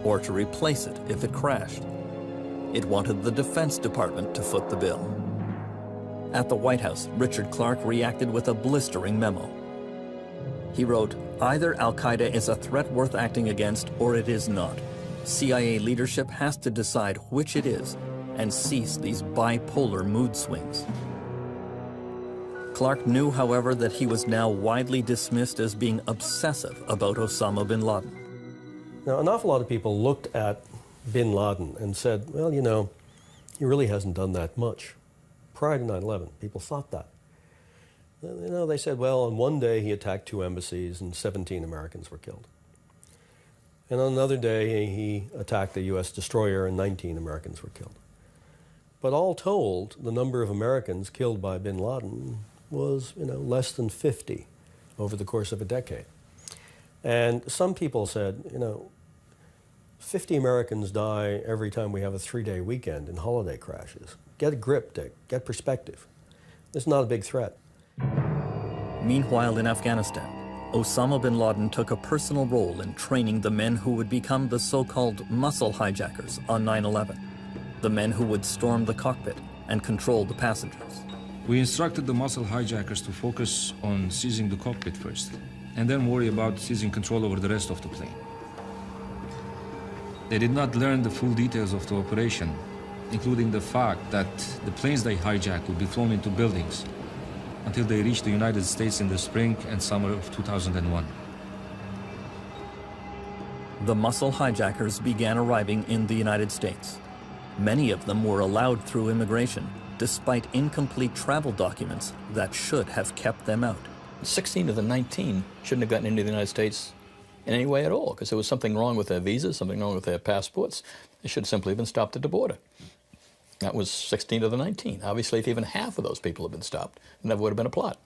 or to replace it if it crashed. It wanted the Defense Department to foot the bill. At the White House, Richard Clarke reacted with a blistering memo. He wrote, "Either al-Qaeda is a threat worth acting against or it is not. CIA leadership has to decide which it is and cease these bipolar mood swings." Clarke knew, however, that he was now widely dismissed as being obsessive about Osama bin Laden. Now, an awful lot of people looked at bin Laden and said, well, he really hasn't done that much. Prior to 9/11, people thought that. They said, well, on one day he attacked 2 embassies and 17 Americans were killed. And on another day he attacked a U.S. destroyer and 19 Americans were killed. But all told, the number of Americans killed by bin Laden was, less than 50 over the course of a decade. And some people said, 50 Americans die every time we have a 3-day weekend in holiday crashes. Get a grip, Dick. Get perspective. This is not a big threat. Meanwhile, in Afghanistan, Osama bin Laden took a personal role in training the men who would become the so-called muscle hijackers on 9/11, the men who would storm the cockpit and control the passengers. We instructed the muscle hijackers to focus on seizing the cockpit first, and then worry about seizing control over the rest of the plane. They did not learn the full details of the operation, including the fact that the planes they hijacked would be flown into buildings until they reached the United States in the spring and summer of 2001. The muscle hijackers began arriving in the United States. Many of them were allowed through immigration, despite incomplete travel documents that should have kept them out. 16 of the 19 shouldn't have gotten into the United States in any way at all, because there was something wrong with their visas, something wrong with their passports. They should have simply been stopped at the border. That was 16 of the 19. Obviously, if even half of those people had been stopped, it never would have been a plot.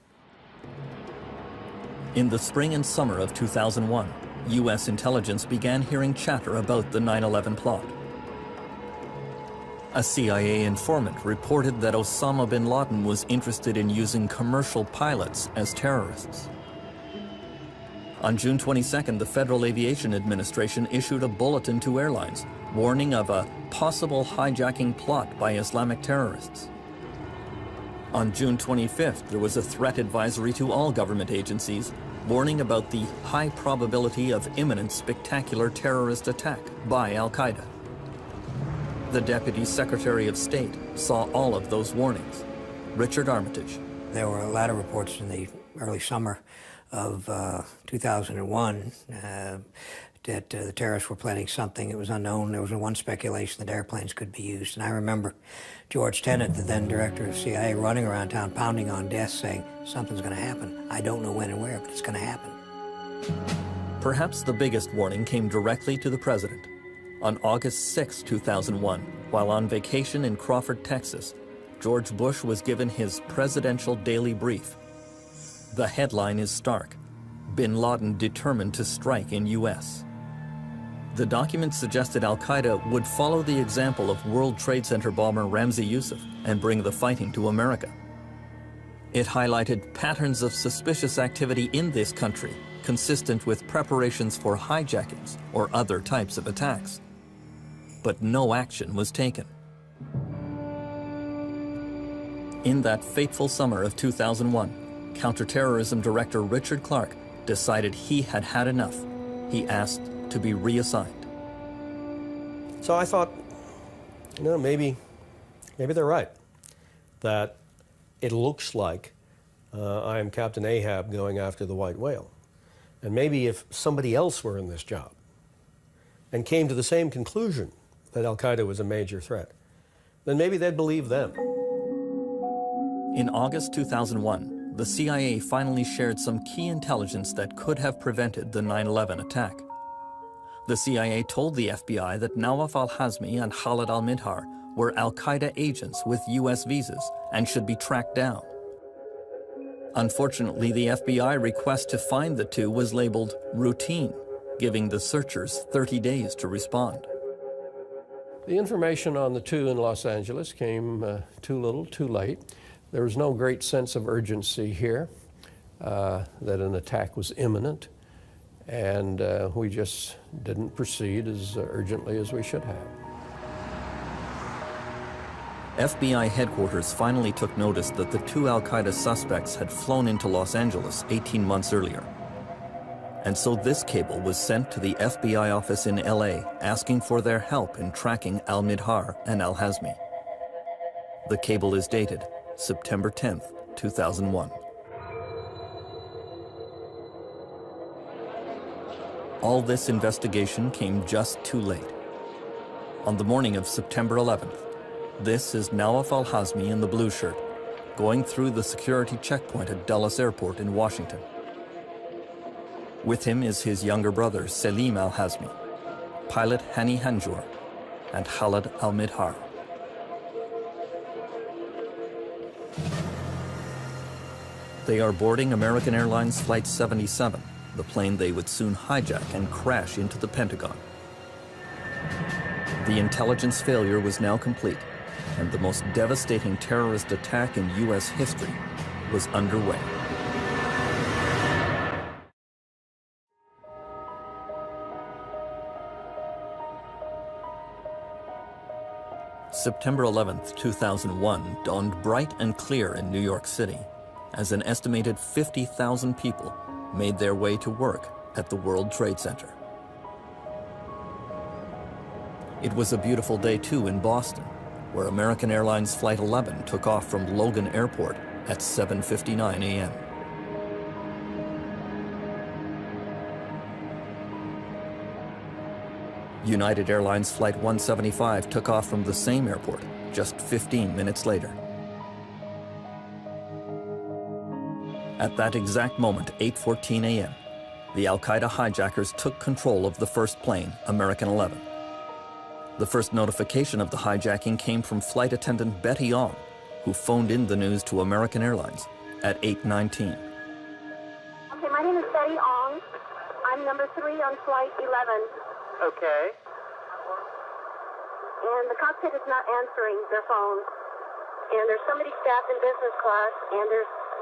In the spring and summer of 2001, U.S. intelligence began hearing chatter about the 9/11 plot. A CIA informant reported that Osama bin Laden was interested in using commercial pilots as terrorists. On June 22nd, the Federal Aviation Administration issued a bulletin to airlines warning of a possible hijacking plot by Islamic terrorists. On June 25th, there was a threat advisory to all government agencies warning about the high probability of imminent spectacular terrorist attack by Al-Qaeda. The Deputy Secretary of State saw all of those warnings. Richard Armitage. There were a lot of reports in the early summer of 2001 that the terrorists were planning something. It was unknown. There was one speculation that airplanes could be used. And I remember George Tenet, the then director of CIA, running around town pounding on desks saying, something's going to happen. I don't know when and where, but it's going to happen. Perhaps the biggest warning came directly to the president. On August 6, 2001, while on vacation in Crawford, Texas, George Bush was given his presidential daily brief. The headline is stark: Bin Laden determined to strike in U.S. The document suggested Al-Qaeda would follow the example of World Trade Center bomber Ramzi Yousef and bring the fighting to America. It highlighted patterns of suspicious activity in this country, consistent with preparations for hijackings or other types of attacks. But no action was taken. In that fateful summer of 2001, Counterterrorism Director Richard Clark decided he had had enough. He asked to be reassigned. So I thought, maybe they're right, that it looks like I am Captain Ahab going after the white whale. And maybe if somebody else were in this job and came to the same conclusion that Al-Qaeda was a major threat, then maybe they'd believe them. In August 2001, the CIA finally shared some key intelligence that could have prevented the 9/11 attack. The CIA told the FBI that Nawaf al-Hazmi and Khalid al-Midhar were Al-Qaeda agents with U.S. visas and should be tracked down. Unfortunately, the FBI request to find the two was labeled routine, giving the searchers 30 days to respond. The information on the two in Los Angeles came too little, too late. There was no great sense of urgency here, that an attack was imminent, and we just didn't proceed as urgently as we should have. FBI headquarters finally took notice that the two Al-Qaeda suspects had flown into Los Angeles 18 months earlier. And so this cable was sent to the FBI office in LA asking for their help in tracking al-Midhar and al-Hazmi. The cable is dated September 10th, 2001. All this investigation came just too late. On the morning of September 11th, this is Nawaf al-Hazmi in the blue shirt, going through the security checkpoint at Dulles Airport in Washington. With him is his younger brother, Selim al-Hazmi, pilot Hani Hanjour, and Khalid al-Midhar. They are boarding American Airlines Flight 77, the plane they would soon hijack and crash into the Pentagon. The intelligence failure was now complete, and the most devastating terrorist attack in U.S. history was underway. September 11th, 2001 dawned bright and clear in New York City as an estimated 50,000 people made their way to work at the World Trade Center. It was a beautiful day too in Boston, where American Airlines Flight 11 took off from Logan Airport at 7:59 a.m. United Airlines Flight 175 took off from the same airport just 15 minutes later. At that exact moment, 8:14 a.m., the Al-Qaeda hijackers took control of the first plane, American 11. The first notification of the hijacking came from flight attendant Betty Ong, who phoned in the news to American Airlines at 8:19. Okay, my name is Betty Ong. I'm I'm number 3 on flight 11. Okay. And the cockpit is not answering their phones. And there's somebody staffed in business class, and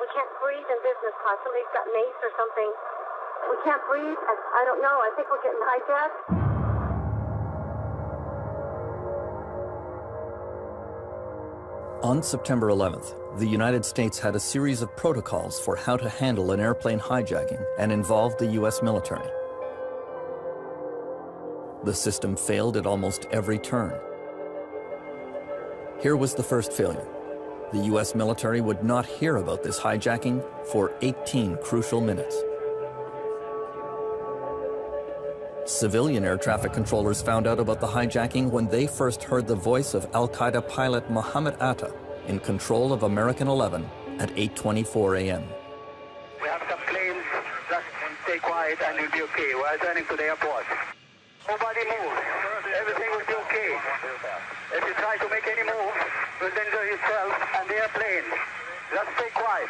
we can't breathe in business class. Somebody's got mace or something. We can't breathe. I don't know. I think we're getting hijacked. On September 11th, the United States had a series of protocols for how to handle an airplane hijacking and involved the U.S. military. The system failed at almost every turn. Here was the first failure. The U.S. military would not hear about this hijacking for 18 crucial minutes. Civilian air traffic controllers found out about the hijacking when they first heard the voice of Al-Qaeda pilot Mohammed Atta in control of American 11 at 8:24 a.m. We have some planes. Just stay quiet and you'll be okay. We're returning to the airport. Nobody move. Everything will be okay. If you try to make any move, you'll danger yourself and the airplane. Just stay quiet.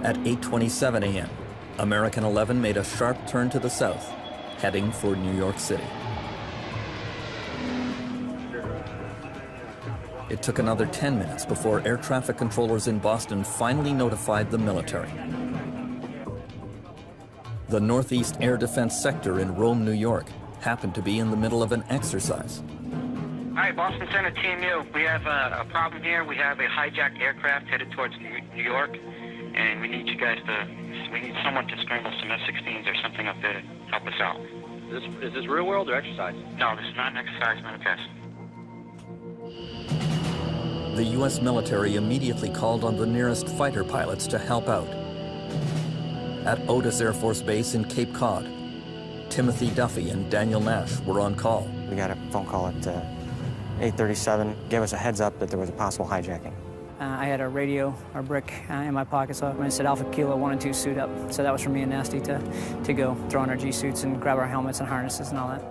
At 8:27 a.m., American 11 made a sharp turn to the south, heading for New York City. It took another 10 minutes before air traffic controllers in Boston finally notified the military. The Northeast Air Defense Sector in Rome, New York, happened to be in the middle of an exercise. Hi, Boston Center, Team U. We have a problem here. We have a hijacked aircraft headed towards New York, and we need you guys we need someone to scramble some F-16s or something up there to help us out. Is this real world or exercise? No, this is not an exercise manifest. The U.S. military immediately called on the nearest fighter pilots to help out. At Otis Air Force Base in Cape Cod, Timothy Duffy and Daniel Nash were on call. We got a phone call at 8:37, gave us a heads up that there was a possible hijacking. I had a radio, or brick, in my pocket, so when it said Alpha Kilo 1 and 2 suit up. So that was for me and Nasty to go throw on our G-suits and grab our helmets and harnesses and all that.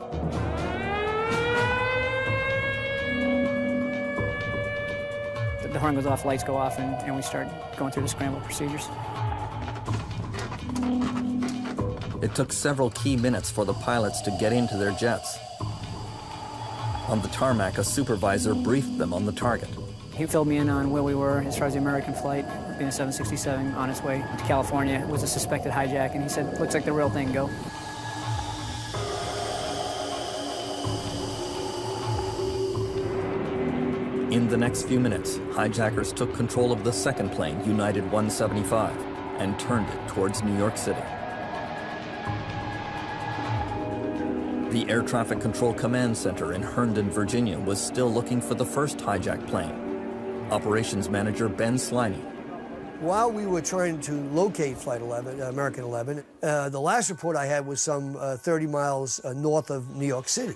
The horn goes off, lights go off, and we start going through the scramble procedures. It took several key minutes for the pilots to get into their jets. On the tarmac, a supervisor briefed them on the target. He filled me in on where we were as far as the American flight, being a 767 on its way to California. It was a suspected hijack, and he said, looks like the real thing, go. In the next few minutes, hijackers took control of the second plane, United 175, and turned it towards New York City. The Air Traffic Control Command Center in Herndon, Virginia, was still looking for the first hijacked plane. Operations Manager Ben Sliney. While we were trying to locate Flight 11, American 11, the last report I had was some 30 miles north of New York City.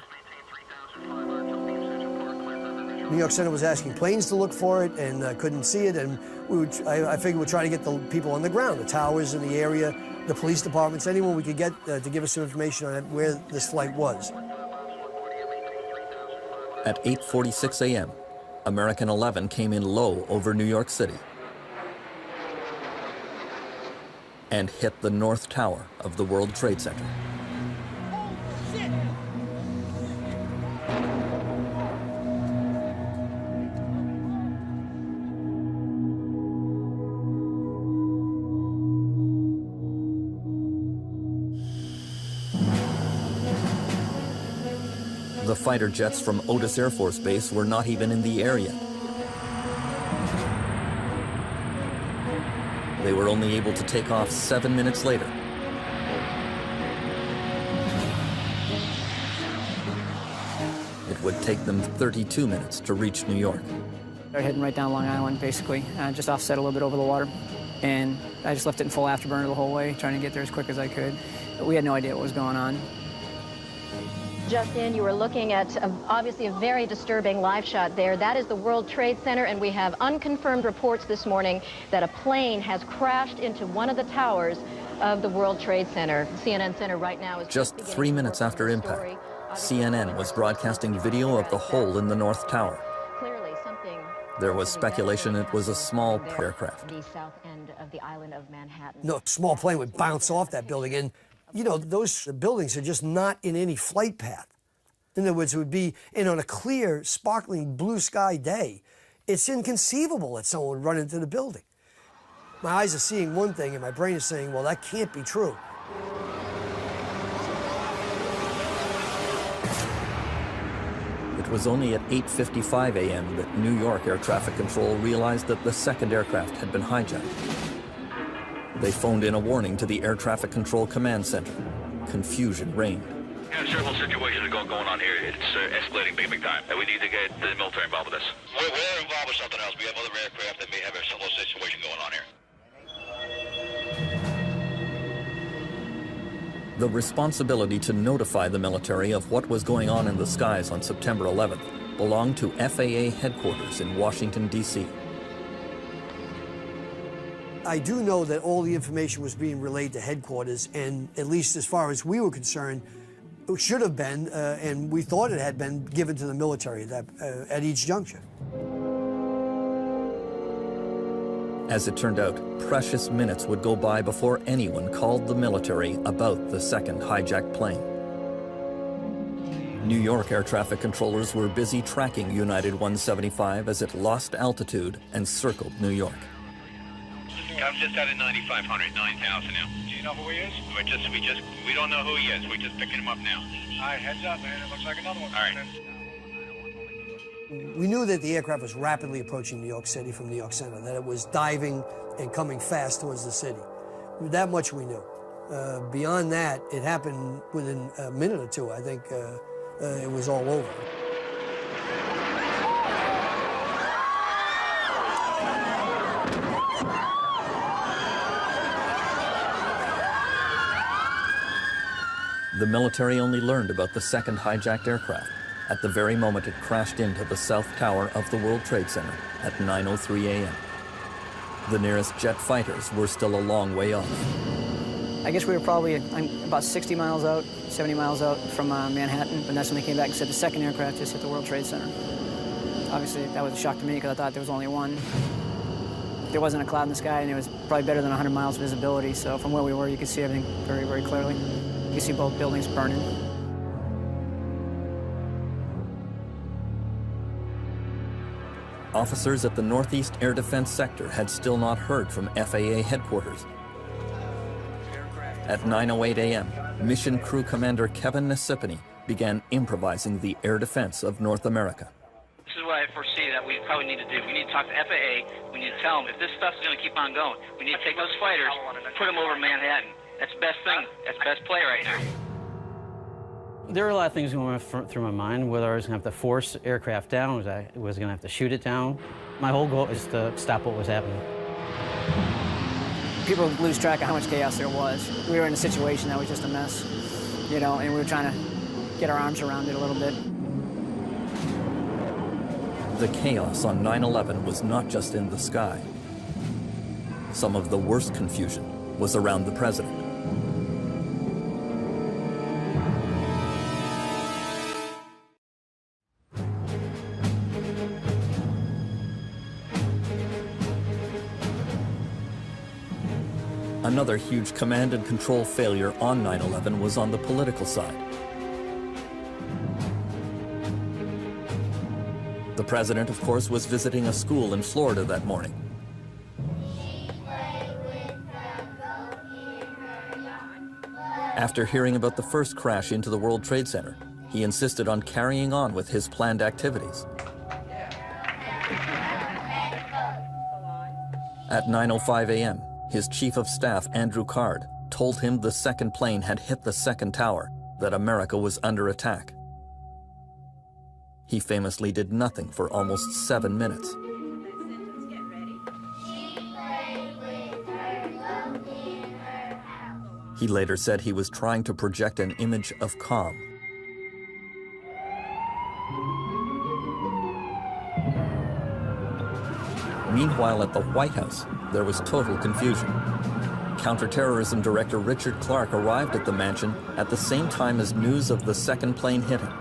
New York Center was asking planes to look for it and couldn't see it, and I figured we'd try to get the people on the ground, the towers in the area, the police departments, anyone we could get to give us some information on where this flight was. At 8:46 a.m., American 11 came in low over New York City and hit the North Tower of the World Trade Center. The fighter jets from Otis Air Force Base were not even in the air yet. They were only able to take off 7 minutes later. It would take them 32 minutes to reach New York. They're heading right down Long Island, basically, just offset a little bit over the water. And I just left it in full afterburner the whole way, trying to get there as quick as I could. But we had no idea what was going on. Just in, you were looking at obviously a very disturbing live shot there. That is the World Trade Center, and we have unconfirmed reports this morning that a plane has crashed into one of the towers of the World Trade Center. CNN Center right now is just 3 minutes after impact. CNN was broadcasting video of the hole in the North Tower. Clearly something There was speculation it was a small aircraft. The south end of the island of Manhattan. No small plane would bounce off that building. And, you know, those buildings are just not in any flight path. In other words, it would be on a clear, sparkling blue sky day. It's inconceivable that someone would run into the building. My eyes are seeing one thing, and my brain is saying, well, that can't be true. It was only at 8:55 a.m. that New York Air Traffic Control realized that the second aircraft had been hijacked. They phoned in a warning to the Air Traffic Control Command Center. Confusion reigned. We have several situations going on here. It's escalating big time. And we need to get the military involved with this. We're involved with something else. We have other aircraft that may have a similar situation going on here. The responsibility to notify the military of what was going on in the skies on September 11th belonged to FAA headquarters in Washington, D.C. I do know that all the information was being relayed to headquarters, and at least as far as we were concerned, it should have been, and we thought it had been, given to the military at each juncture. As it turned out, precious minutes would go by before anyone called the military about the second hijacked plane. New York air traffic controllers were busy tracking United 175 as it lost altitude and circled New York. I'm just out at 9,500, 9,000 now. Do you know who he is? We don't know who he is. We're just picking him up now. All right, heads up, man. It looks like another one. All right. We knew that the aircraft was rapidly approaching New York City from New York Center, that it was diving and coming fast towards the city. That much we knew. Beyond that, it happened within a minute or two. I think it was all over. The military only learned about the second hijacked aircraft at the very moment it crashed into the South Tower of the World Trade Center at 9:03 a.m. The nearest jet fighters were still a long way off. I guess we were probably about 60 miles out, 70 miles out from Manhattan, and that's when they came back and said the second aircraft just hit the World Trade Center. Obviously, that was a shock to me because I thought there was only one. There wasn't a cloud in the sky, and it was probably better than 100 miles visibility, so from where we were, you could see everything very, very clearly. You could see both buildings burning. Officers at the Northeast Air Defense Sector had still not heard from FAA headquarters. At 9:08 a.m., Mission Crew Commander Kevin Nassipany began improvising the air defense of North America. This is what I foresee that we probably need to do. We need to talk to FAA. We need to tell them if this stuff's going to keep on going, we need to take those fighters, put them over Manhattan. That's the best thing. That's the best play right now. There were a lot of things going through my mind, whether I was going to have to force aircraft down, was I was going to have to shoot it down. My whole goal is to stop what was happening. People lose track of how much chaos there was. We were in a situation that was just a mess, you know, and we were trying to get our arms around it a little bit. The chaos on 9/11 was not just in the sky. Some of the worst confusion was around the president. Another huge command and control failure on 9/11 was on the political side. The president, of course, was visiting a school in Florida that morning. After hearing about the first crash into the World Trade Center, he insisted on carrying on with his planned activities. At 9:05 a.m., his chief of staff, Andrew Card, told him the second plane had hit the second tower, that America was under attack. He famously did nothing for almost 7 minutes. He later said he was trying to project an image of calm. Meanwhile, at the White House, there was total confusion. Counterterrorism Director Richard Clarke arrived at the mansion at the same time as news of the second plane hitting.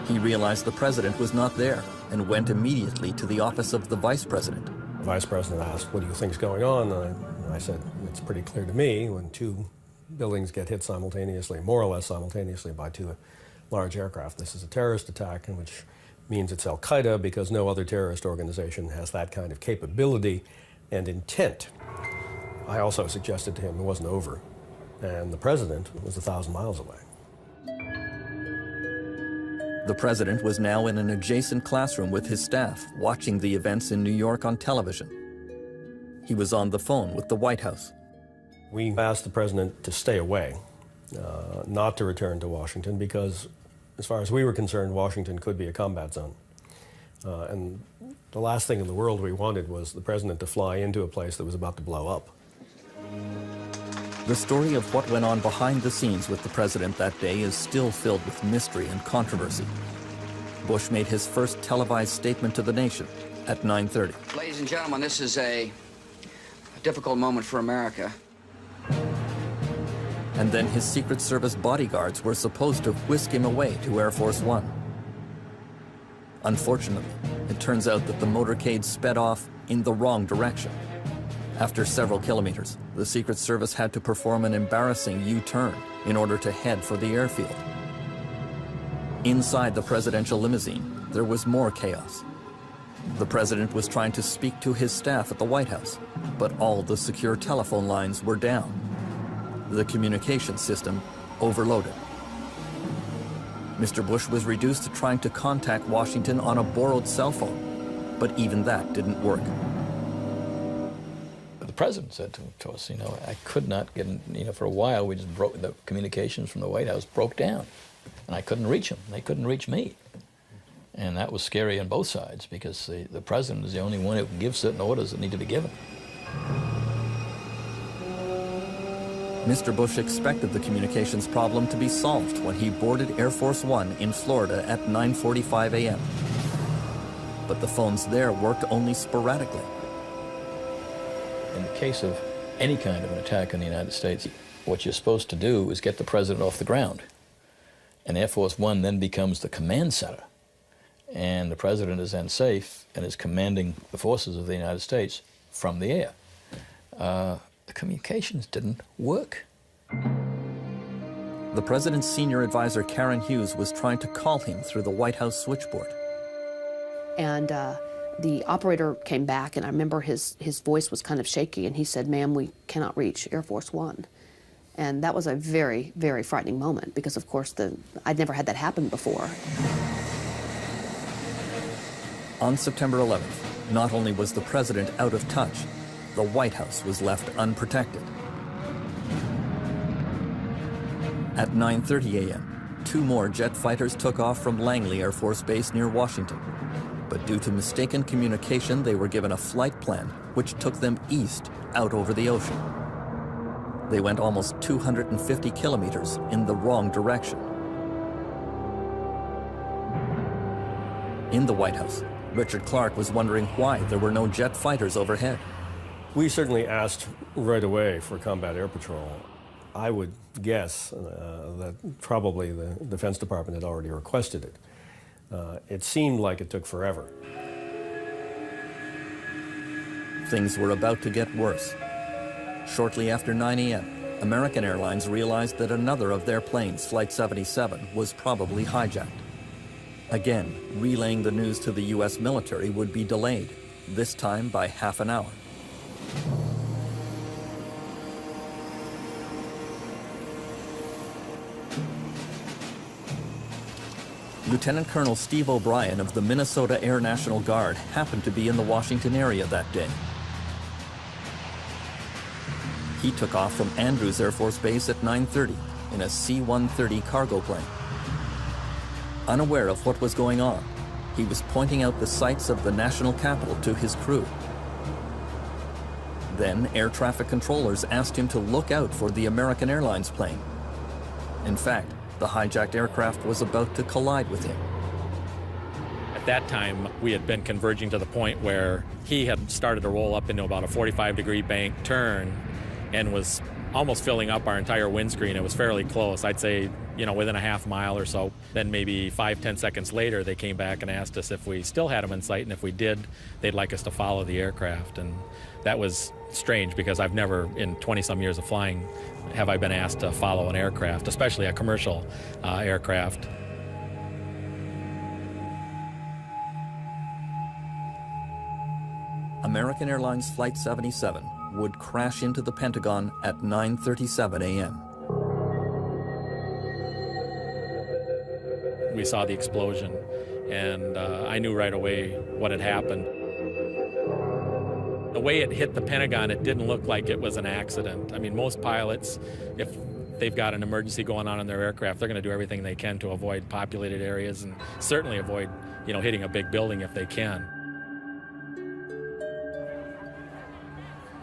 He realized the president was not there and went immediately to the office of the vice president. The vice president asked, "What do you think's going on?" And I said, "It's pretty clear to me when two buildings get hit simultaneously, more or less simultaneously, by two large aircraft. This is a terrorist attack, and which means it's Al-Qaeda because no other terrorist organization has that kind of capability and intent." I also suggested to him it wasn't over, and the president was 1,000 miles away. The president was now in an adjacent classroom with his staff, watching the events in New York on television. He was on the phone with the White House. We asked the president to stay away, not to return to Washington, because as far as we were concerned, Washington could be a combat zone. And the last thing in the world we wanted was the president to fly into a place that was about to blow up. The story of what went on behind the scenes with the president that day is still filled with mystery and controversy. Bush made his first televised statement to the nation at 9:30. Ladies and gentlemen, this is a difficult moment for America. And then his Secret Service bodyguards were supposed to whisk him away to Air Force One. Unfortunately, it turns out that the motorcade sped off in the wrong direction. After several kilometers, the Secret Service had to perform an embarrassing U-turn in order to head for the airfield. Inside the presidential limousine, there was more chaos. The president was trying to speak to his staff at the White House, but all the secure telephone lines were down. The communication system overloaded. Mr. Bush was reduced to trying to contact Washington on a borrowed cell phone, but even that didn't work. The president said to us, I could not get, for a while we just broke, the communications from the White House broke down, and I couldn't reach them. They couldn't reach me. And that was scary on both sides, because the president is the only one who can give certain orders that need to be given. Mr. Bush expected the communications problem to be solved when he boarded Air Force One in Florida at 9:45 a.m. But the phones there worked only sporadically. In the case of any kind of an attack on the United States, what you're supposed to do is get the president off the ground. And Air Force One then becomes the command center. And the president is then safe and is commanding the forces of the United States from the air. The communications didn't work. The president's senior advisor, Karen Hughes, was trying to call him through the White House switchboard. And the operator came back, and I remember his voice was kind of shaky, and he said, "Ma'am, we cannot reach Air Force One." And that was a very, very frightening moment, because of course I'd never had that happen before. On September 11th, not only was the president out of touch, the White House was left unprotected. At 9:30 a.m., 2 more jet fighters took off from Langley Air Force Base near Washington. But due to mistaken communication, they were given a flight plan which took them east out over the ocean. They went almost 250 kilometers in the wrong direction. In the White House, Richard Clark was wondering why there were no jet fighters overhead. We certainly asked right away for combat air patrol. I would guess that probably the Defense Department had already requested it. It seemed like it took forever. Things were about to get worse. Shortly after 9 a.m., American Airlines realized that another of their planes, Flight 77, was probably hijacked. Again, relaying the news to the U.S. military would be delayed, this time by half an hour. Lieutenant Colonel Steve O'Brien of the Minnesota Air National Guard happened to be in the Washington area that day. He took off from Andrews Air Force Base at 9:30 in a C-130 cargo plane. Unaware of what was going on, he was pointing out the sights of the national capital to his crew. Then air traffic controllers asked him to look out for the American Airlines plane. In fact, the hijacked aircraft was about to collide with him. At that time, we had been converging to the point where he had started to roll up into about a 45-degree bank turn and was almost filling up our entire windscreen. It was fairly close. I'd say, within a half mile or so. Then maybe 5-10 seconds later, they came back and asked us if we still had them in sight, and if we did, they'd like us to follow the aircraft. And that was strange because I've never, in 20-some years of flying, have I been asked to follow an aircraft, especially a commercial aircraft. American Airlines Flight 77 would crash into the Pentagon at 9:37 a.m. We saw the explosion, and I knew right away what had happened. The way it hit the Pentagon, it didn't look like it was an accident. I mean, most pilots, if they've got an emergency going on in their aircraft, they're going to do everything they can to avoid populated areas and certainly avoid, hitting a big building if they can.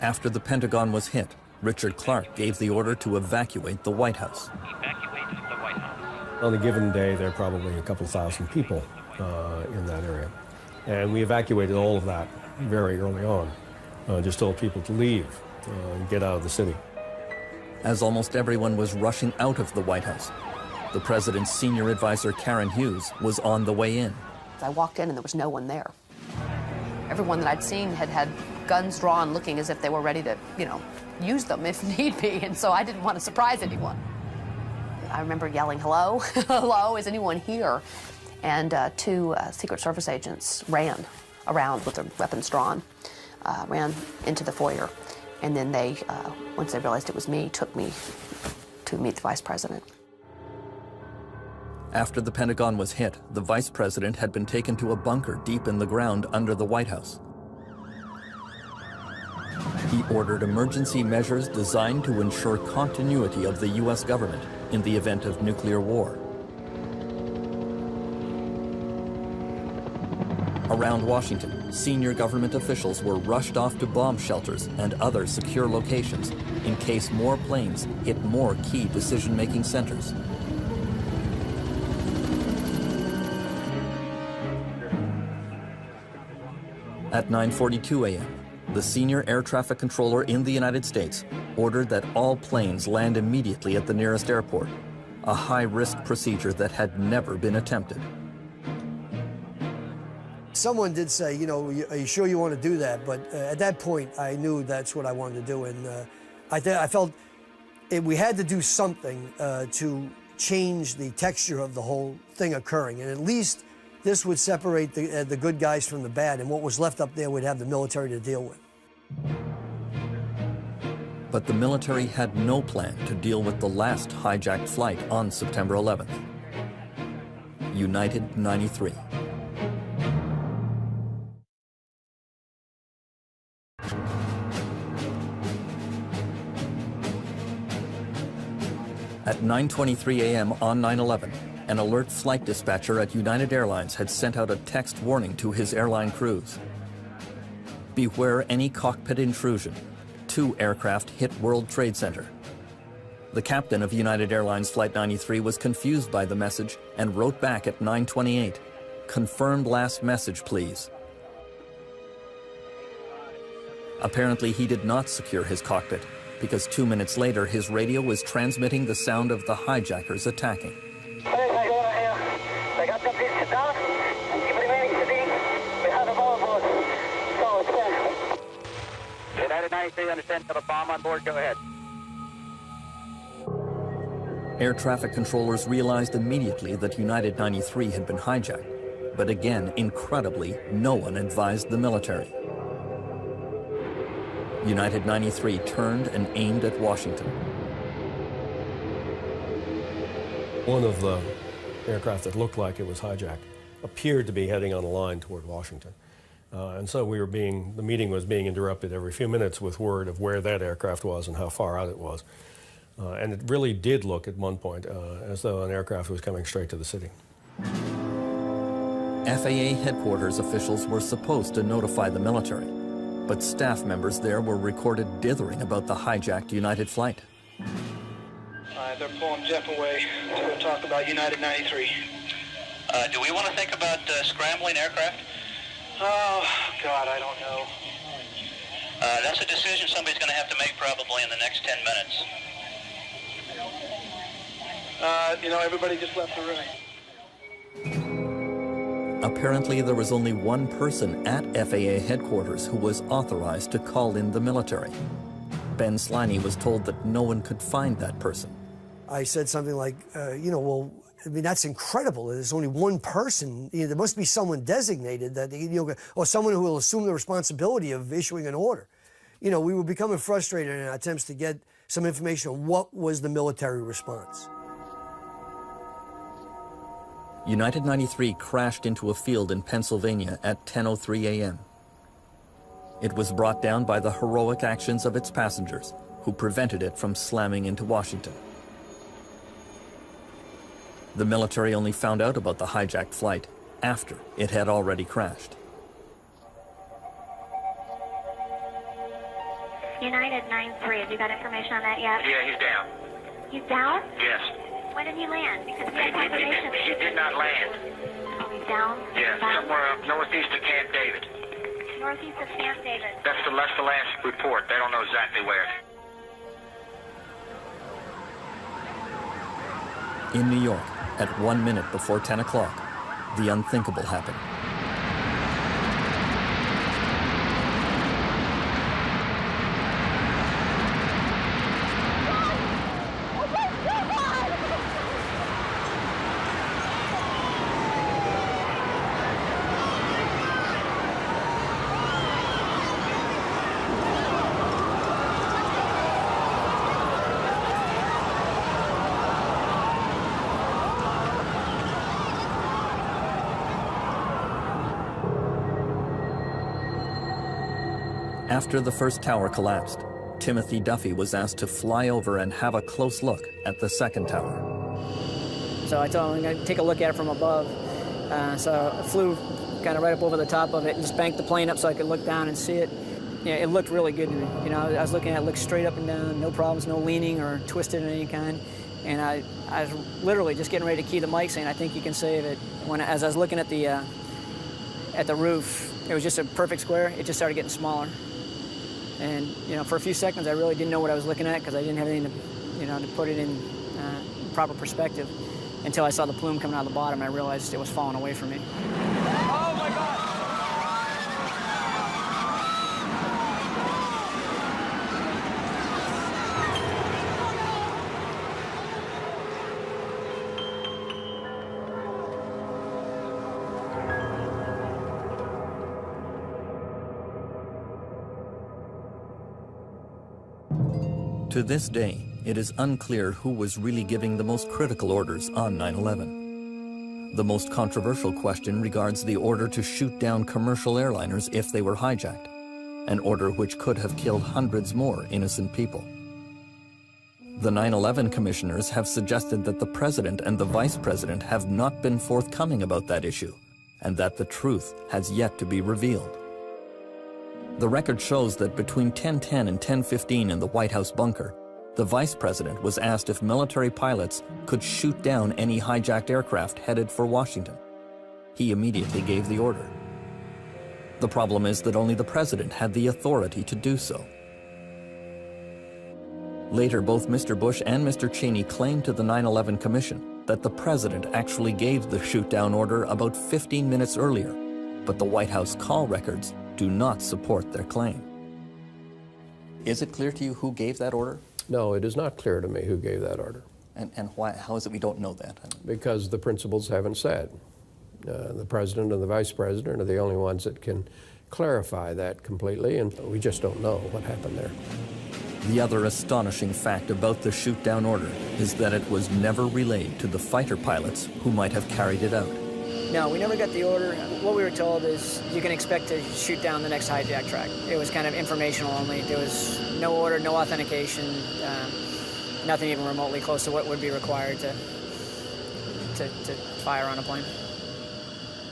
After the Pentagon was hit, Richard Clark gave the order to evacuate the White House. On a given day, there are probably a couple thousand people in that area. And we evacuated all of that very early on. Just told people to leave and get out of the city. As almost everyone was rushing out of the White House, the president's senior advisor, Karen Hughes, was on the way in. I walked in and there was no one there. Everyone that I'd seen had guns drawn, looking as if they were ready to, use them if need be, and so I didn't want to surprise anyone. I remember yelling, "Hello? Hello, is anyone here?" And two Secret Service agents ran around with their weapons drawn, ran into the foyer, and then they, once they realized it was me, took me to meet the Vice President. After the Pentagon was hit, the Vice President had been taken to a bunker deep in the ground under the White House. He ordered emergency measures designed to ensure continuity of the U.S. government in the event of nuclear war. Around Washington, senior government officials were rushed off to bomb shelters and other secure locations in case more planes hit more key decision-making centers. At 9:42 a.m., the senior air traffic controller in the United States ordered that all planes land immediately at the nearest airport, a high-risk procedure that had never been attempted. Someone did say, are you sure you want to do that? But at that point, I knew that's what I wanted to do. And I felt we had to do something to change the texture of the whole thing occurring. And at least this would separate the good guys from the bad, and what was left up there would have the military to deal with. But the military had no plan to deal with the last hijacked flight on September 11th. United 93. At 9:23 a.m. on 9/11, an alert flight dispatcher at United Airlines had sent out a text warning to his airline crews. Beware any cockpit intrusion. 2 aircraft hit World Trade Center. The captain of United Airlines Flight 93 was confused by the message and wrote back at 9:28, "Confirmed last message, please." Apparently, he did not secure his cockpit, because 2 minutes later, his radio was transmitting the sound of the hijackers attacking. United 93, understand, got a bomb on board, go ahead. Air traffic controllers realized immediately that United 93 had been hijacked, but again, incredibly, no one advised the military. United 93 turned and aimed at Washington. One of the aircraft that looked like it was hijacked appeared to be heading on a line toward Washington. And so the meeting was being interrupted every few minutes with word of where that aircraft was and how far out it was. And it really did look at one point as though an aircraft was coming straight to the city. FAA headquarters officials were supposed to notify the military, but staff members there were recorded dithering about the hijacked United flight. They're pulling Jeff away to go talk about United 93. Do we want to think about scrambling aircraft? Oh, God, I don't know. That's a decision somebody's going to have to make probably in the next 10 minutes. Everybody just left the room. Apparently, there was only one person at FAA headquarters who was authorized to call in the military. Ben Sliney was told that no one could find that person. I said something like, that's incredible. There's only one person. There must be someone designated that, or someone who will assume the responsibility of issuing an order. We were becoming frustrated in our attempts to get some information on what was the military response. United 93 crashed into a field in Pennsylvania at 10:03 a.m. It was brought down by the heroic actions of its passengers, who prevented it from slamming into Washington. The military only found out about the hijacked flight after it had already crashed. United 93, have you got information on that yet? Yeah, he's down. He's down? Yes. When did he land? Because we had confirmation. He did not land. Oh, he's down? Yeah, somewhere up northeast of Camp David. Northeast of Camp David. That's the last report. They don't know exactly where. In New York, at 1 minute before 10 o'clock, the unthinkable happened. After the first tower collapsed, Timothy Duffy was asked to fly over and have a close look at the second tower. So I told him I'm going to take a look at it from above. So I flew kind of right up over the top of it and just banked the plane up so I could look down and see it. It looked really good to me. I was looking at it, looked straight up and down, no problems, no leaning or twisted of any kind. And I was literally just getting ready to key the mic saying, I think you can save it. As I was looking at the roof, it was just a perfect square. It just started getting smaller. And, for a few seconds, I really didn't know what I was looking at because I didn't have anything to put it in proper perspective until I saw the plume coming out of the bottom and I realized it was falling away from me. Oh, my God! To this day, it is unclear who was really giving the most critical orders on 9/11. The most controversial question regards the order to shoot down commercial airliners if they were hijacked, an order which could have killed hundreds more innocent people. The 9/11 commissioners have suggested that the president and the vice president have not been forthcoming about that issue, and that the truth has yet to be revealed. The record shows that between 10:10 and 10:15 in the White House bunker, the vice president was asked if military pilots could shoot down any hijacked aircraft headed for Washington. He immediately gave the order. The problem is that only the president had the authority to do so. Later, both Mr. Bush and Mr. Cheney claimed to the 9/11 Commission that the president actually gave the shoot-down order about 15 minutes earlier, but the White House call records do not support their claim. Is it clear to you who gave that order? No, it is not clear to me who gave that order. And why? How is it we don't know that? Because the principals haven't said. The president and the vice president are the only ones that can clarify that completely, and we just don't know what happened there. The other astonishing fact about the shoot-down order is that it was never relayed to the fighter pilots who might have carried it out. No, we never got the order. What we were told is you can expect to shoot down the next hijack track. It was kind of informational only. There was no order, no authentication, nothing even remotely close to what would be required to fire on a plane.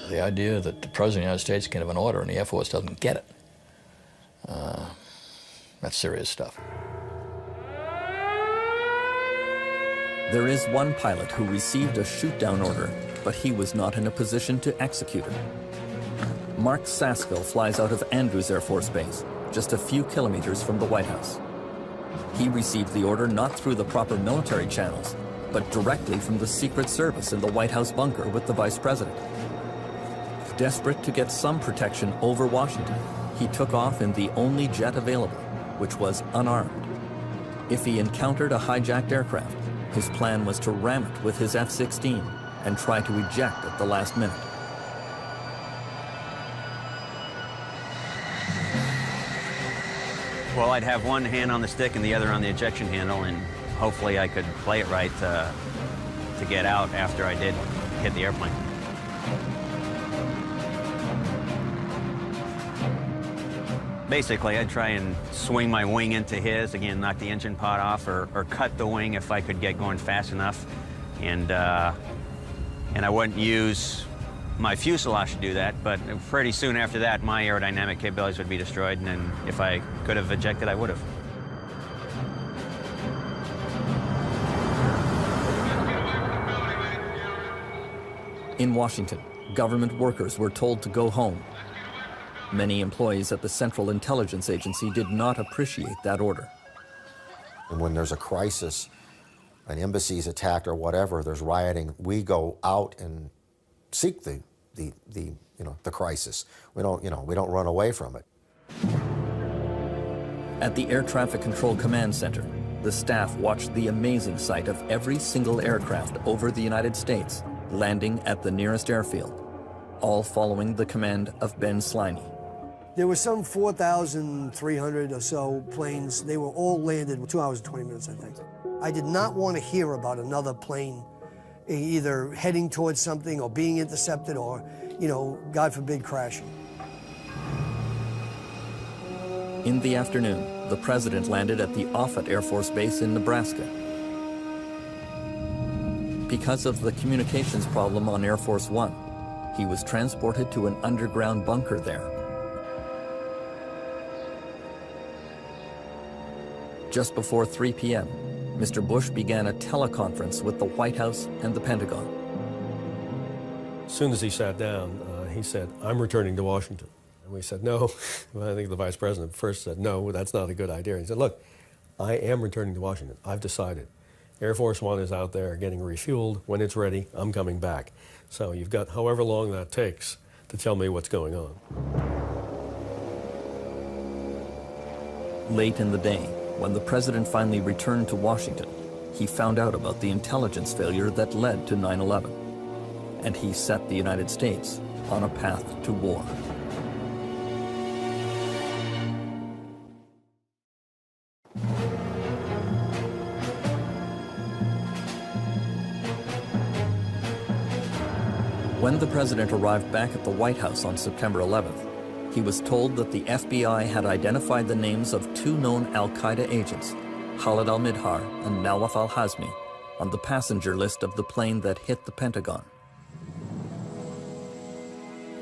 The idea that the President of the United States can have an order and the Air Force doesn't get it, that's serious stuff. There is one pilot who received a shoot-down order, but he was not in a position to execute it. Mark Saskill flies out of Andrews Air Force Base, just a few kilometers from the White House. He received the order not through the proper military channels, but directly from the Secret Service in the White House bunker with the Vice President. Desperate to get some protection over Washington, he took off in the only jet available, which was unarmed. If he encountered a hijacked aircraft, his plan was to ram it with his F-16 and try to eject at the last minute. Well, I'd have one hand on the stick and the other on the ejection handle, and hopefully I could play it right to get out after I did hit the airplane. Basically, I'd try and swing my wing into his, again, knock the engine pod off, or cut the wing if I could get going fast enough. And I wouldn't use my fuselage to do that, but pretty soon after that, my aerodynamic capabilities would be destroyed, and then if I could have ejected, I would have. In Washington, government workers were told to go home. Many employees at the Central Intelligence Agency did not appreciate that order. And when there's a crisis, an embassy is attacked or whatever, there's rioting, we go out and seek the crisis. We don't run away from it. At the Air Traffic Control Command Center, the staff watched the amazing sight of every single aircraft over the United States landing at the nearest airfield, all following the command of Ben Sliney. There were some 4,300 or so planes. They were all landed 2 hours and 20 minutes, I think. I did not want to hear about another plane either heading towards something or being intercepted or, God forbid, crashing. In the afternoon, the president landed at the Offutt Air Force Base in Nebraska. Because of the communications problem on Air Force One, he was transported to an underground bunker there. Just before 3 p.m., Mr. Bush began a teleconference with the White House and the Pentagon. As soon as he sat down, he said, "I'm returning to Washington." And we said, "No." Well, I think the vice president first said, "No, that's not a good idea." He said, "Look, I am returning to Washington. I've decided. Air Force One is out there getting refueled. When it's ready, I'm coming back. So you've got however long that takes to tell me what's going on." Late in the day, when the president finally returned to Washington, he found out about the intelligence failure that led to 9/11, and he set the United States on a path to war. When the president arrived back at the White House on September 11th, he was told that the FBI had identified the names of 2 known al-Qaeda agents, Khalid al-Midhar and Nawaf al-Hazmi, on the passenger list of the plane that hit the Pentagon.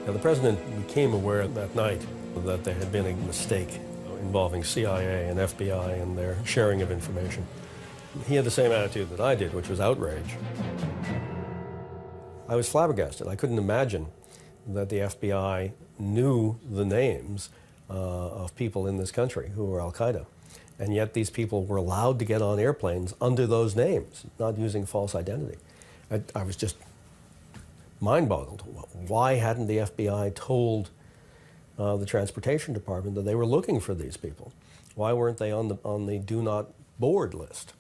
Now, the president became aware that night that there had been a mistake involving CIA and FBI and their sharing of information. He had the same attitude that I did, which was outrage. I was flabbergasted. I couldn't imagine that the FBI knew the names of people in this country who were al-Qaeda. And yet these people were allowed to get on airplanes under those names, not using false identity. I was just mind-boggled. Why hadn't the FBI told the Transportation Department that they were looking for these people? Why weren't they on the do not board list?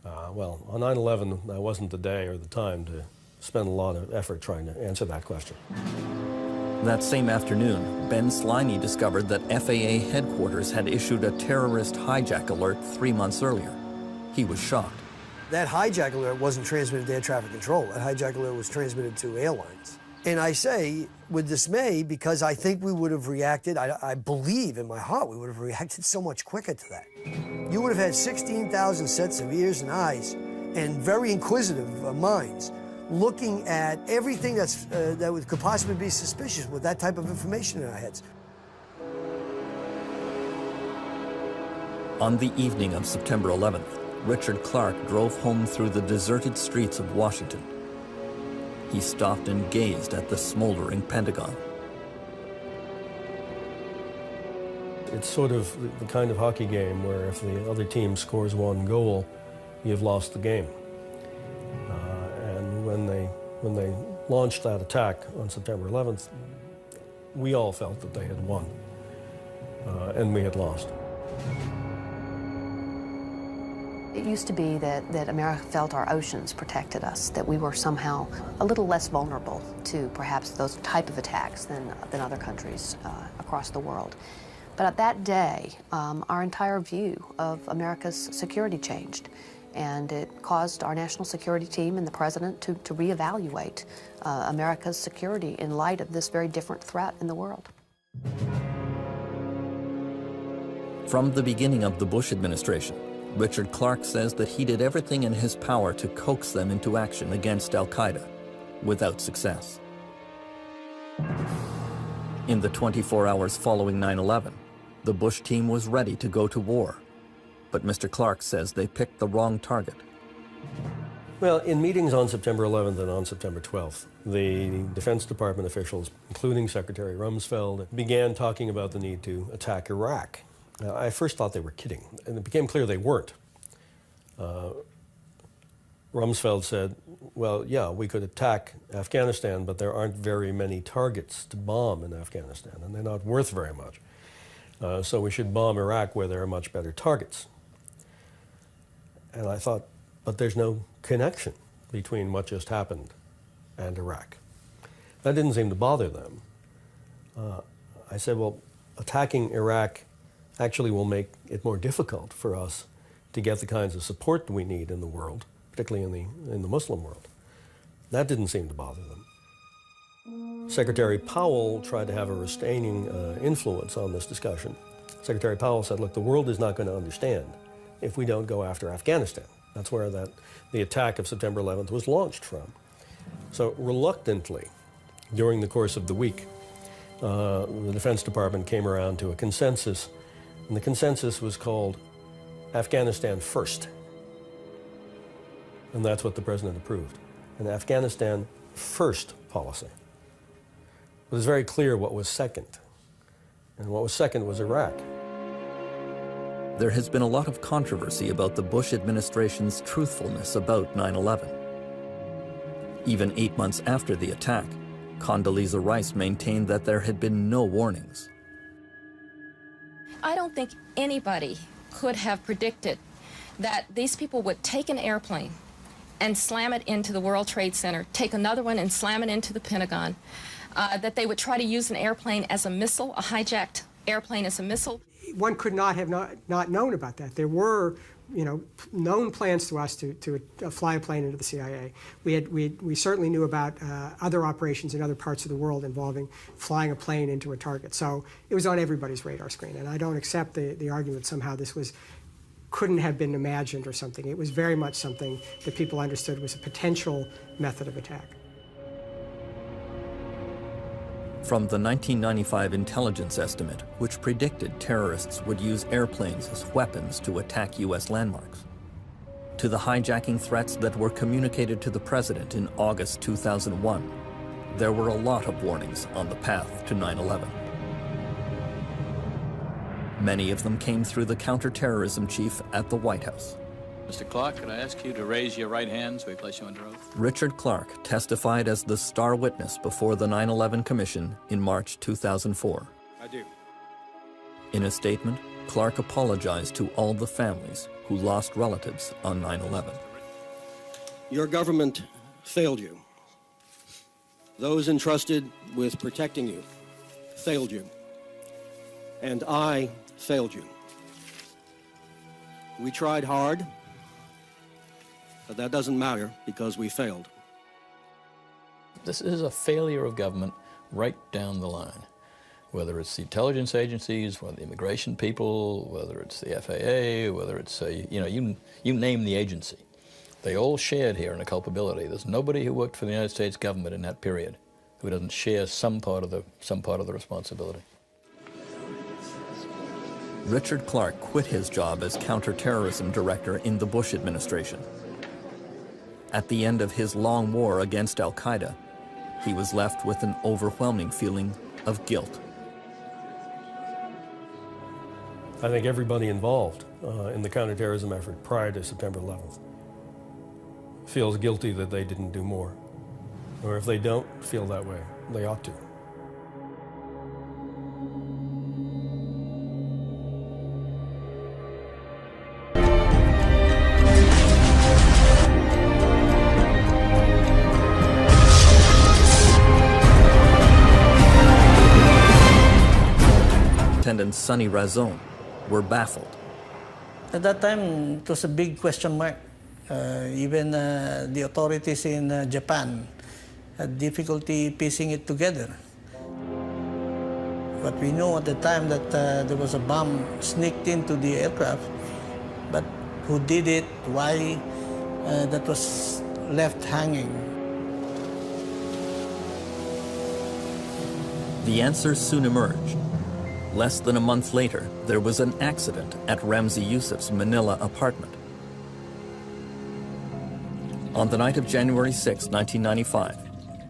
Well, on 9/11, that wasn't the day or the time to spend a lot of effort trying to answer that question. That same afternoon, Ben Sliney discovered that FAA headquarters had issued a terrorist hijack alert 3 months earlier. He was shocked. That hijack alert wasn't transmitted to air traffic control. That hijack alert was transmitted to airlines. And I say with dismay because I think we would have reacted, I believe in my heart we would have reacted so much quicker to that. You would have had 16,000 sets of ears and eyes and very inquisitive minds looking at everything that could possibly be suspicious with that type of information in our heads. On the evening of September 11th, Richard Clark drove home through the deserted streets of Washington. He stopped and gazed at the smoldering Pentagon. It's sort of the kind of hockey game where if the other team scores one goal, you've lost the game. And when they launched that attack on September 11th, we all felt that they had won, and we had lost. It used to be that America felt our oceans protected us, that we were somehow a little less vulnerable to perhaps those type of attacks than other countries across the world. But at that day, our entire view of America's security changed, and it caused our national security team and the president to reevaluate America's security in light of this very different threat in the world. From the beginning of the Bush administration, Richard Clarke says that he did everything in his power to coax them into action against al-Qaeda, without success. In the 24 hours following 9/11, the Bush team was ready to go to war, but Mr. Clarke says they picked the wrong target. Well, in meetings on September 11th and on September 12th, the Defense Department officials, including Secretary Rumsfeld, began talking about the need to attack Iraq. Now, I first thought they were kidding, and it became clear they weren't. Rumsfeld said, well, yeah, we could attack Afghanistan, but there aren't very many targets to bomb in Afghanistan, and they're not worth very much. So we should bomb Iraq where there are much better targets. And I thought, but there's no connection between what just happened and Iraq. That didn't seem to bother them. I said, well, attacking Iraq actually will make it more difficult for us to get the kinds of support we need in the world, particularly in the Muslim world. That didn't seem to bother them. Secretary Powell tried to have a restraining influence on this discussion. Secretary Powell said, look, the world is not going to understand if we don't go after Afghanistan. That's where the attack of September 11th was launched from. So reluctantly, during the course of the week, the Defense Department came around to a consensus, and the consensus was called Afghanistan First. And that's what the President approved, an Afghanistan First policy. It was very clear what was second, and what was second was Iraq. There has been a lot of controversy about the Bush administration's truthfulness about 9/11. Even 8 months after the attack, Condoleezza Rice maintained that there had been no warnings. I don't think anybody could have predicted that these people would take an airplane and slam it into the World Trade Center, take another one and slam it into the Pentagon, that they would try to use an airplane as a missile, a hijacked airplane as a missile. One could not have not known about that. There were, known plans to us to fly a plane into the CIA. We certainly knew about other operations in other parts of the world involving flying a plane into a target. So it was on everybody's radar screen, and I don't accept the argument somehow this couldn't have been imagined or something. It was very much something that people understood was a potential method of attack. From the 1995 intelligence estimate, which predicted terrorists would use airplanes as weapons to attack U.S. landmarks, to the hijacking threats that were communicated to the President in August 2001, there were a lot of warnings on the path to 9/11. Many of them came through the counterterrorism chief at the White House. Mr. Clarke, could I ask you to raise your right hand so we place you under oath? Richard Clarke testified as the star witness before the 9/11 Commission in March 2004. I do. In a statement, Clarke apologized to all the families who lost relatives on 9/11. Your government failed you. Those entrusted with protecting you failed you. And I failed you. We tried hard, but that doesn't matter because we failed. This is a failure of government right down the line. Whether it's the intelligence agencies, whether the immigration people, whether it's the FAA, whether it's, you name the agency. They all shared here in a culpability. There's nobody who worked for the United States government in that period who doesn't share some part of the responsibility. Richard Clarke quit his job as counterterrorism director in the Bush administration. At the end of his long war against al-Qaeda, he was left with an overwhelming feeling of guilt. I think everybody involved in the counterterrorism effort prior to September 11th feels guilty that they didn't do more. Or if they don't feel that way, they ought to. Attendant Sonny Razon were baffled. At that time, it was a big question mark. Even the authorities in Japan had difficulty piecing it together. But we know at the time that there was a bomb sneaked into the aircraft, but who did it, why, that was left hanging. The answer soon emerged. Less than a month later, there was an accident at Ramzi Yousef's Manila apartment. On the night of January 6, 1995,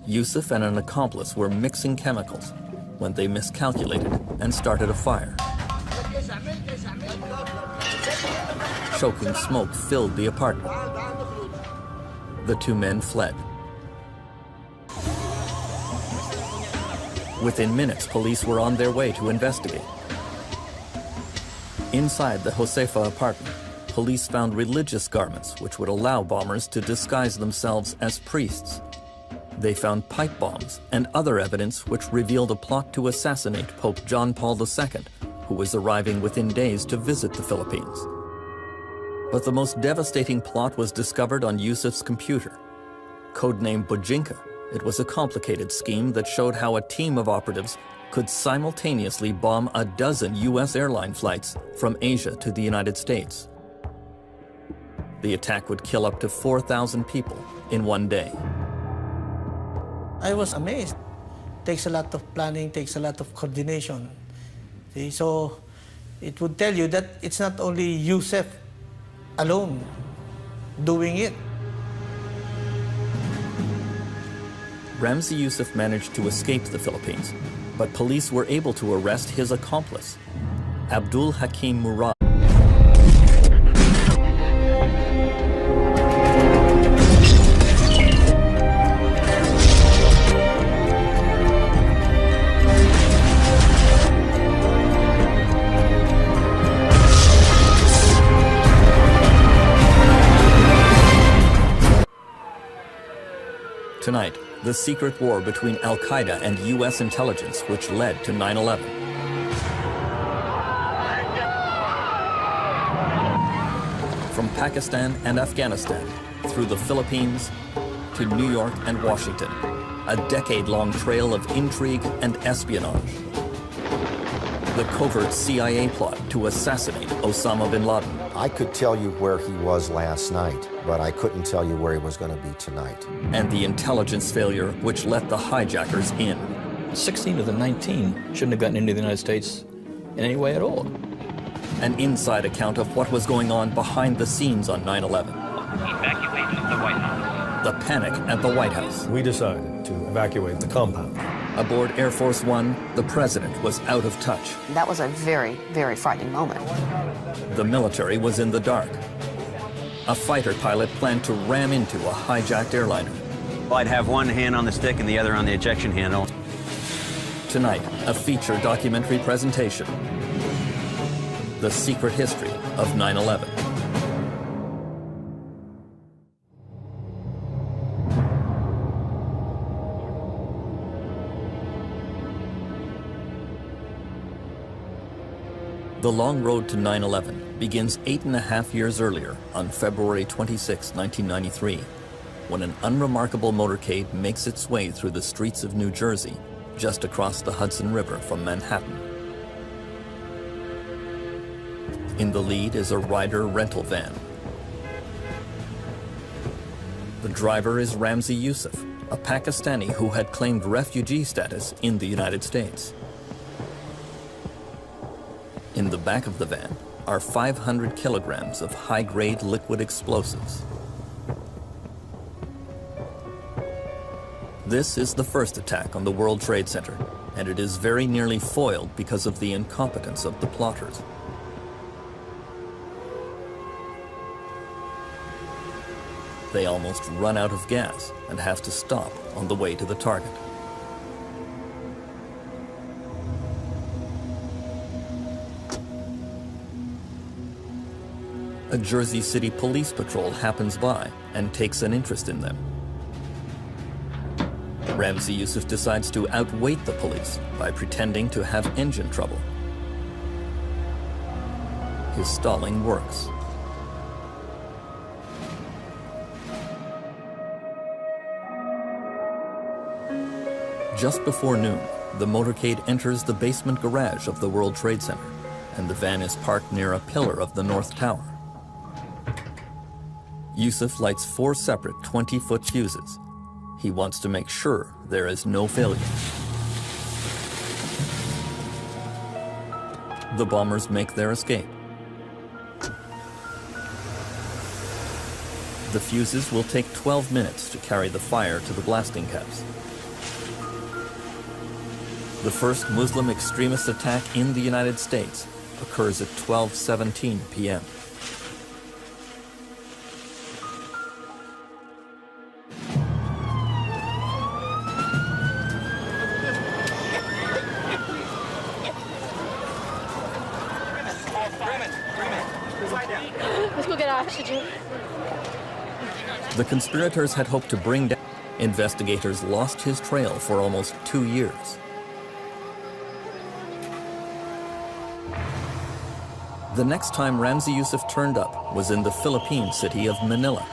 Yousef and an accomplice were mixing chemicals when they miscalculated and started a fire. Choking smoke filled the apartment. The two men fled. Within minutes, police were on their way to investigate. Inside the Josefa apartment, police found religious garments which would allow bombers to disguise themselves as priests. They found pipe bombs and other evidence which revealed a plot to assassinate Pope John Paul II, who was arriving within days to visit the Philippines. But the most devastating plot was discovered on Yousef's computer. Codenamed Bojinka, it was a complicated scheme that showed how a team of operatives could simultaneously bomb a dozen U.S. airline flights from Asia to the United States. The attack would kill up to 4,000 people in one day. I was amazed. Takes a lot of planning, takes a lot of coordination. See, so it would tell you that it's not only Yousef alone doing it. Ramzi Yousef managed to escape the Philippines, but police were able to arrest his accomplice, Abdul Hakim Murad. Tonight, the secret war between Al-Qaeda and U.S. intelligence which led to 9/11. From Pakistan and Afghanistan, through the Philippines, to New York and Washington, a decade-long trail of intrigue and espionage. The covert CIA plot to assassinate Osama bin Laden. I could tell you where he was last night, but I couldn't tell you where he was going to be tonight. And the intelligence failure which let the hijackers in. 16 of the 19 shouldn't have gotten into the United States in any way at all. An inside account of what was going on behind the scenes on 9/11. Evacuate the White House. The panic at the White House. We decided to evacuate the compound. Aboard Air Force One, the president was out of touch. That was a very, very frightening moment. The military was in the dark. A fighter pilot planned to ram into a hijacked airliner. I'd have one hand on the stick and the other on the ejection handle. Tonight, a feature documentary presentation. The secret history of 9/11. The long road to 9/11 begins 8.5 years earlier on February 26, 1993, when an unremarkable motorcade makes its way through the streets of New Jersey, just across the Hudson River from Manhattan. In the lead is a Ryder rental van. The driver is Ramzi Yousef, a Pakistani who had claimed refugee status in the United States. In the back of the van are 500 kilograms of high-grade liquid explosives. This is the first attack on the World Trade Center, and it is very nearly foiled because of the incompetence of the plotters. They almost run out of gas and have to stop on the way to the target. A Jersey City police patrol happens by and takes an interest in them. Ramzi Youssef decides to outweight the police by pretending to have engine trouble. His stalling works. Just before noon, the motorcade enters the basement garage of the World Trade Center, and the van is parked near a pillar of the North Tower. Youssef lights 4 separate 20-foot fuses. He wants to make sure there is no failure. The bombers make their escape. The fuses will take 12 minutes to carry the fire to the blasting caps. The first Muslim extremist attack in the United States occurs at 12:17 p.m. Let's go get oxygen. The conspirators had hoped to bring down. Investigators lost his trail for almost 2 years. The next time Ramzi Youssef turned up was in the Philippine city of Manila.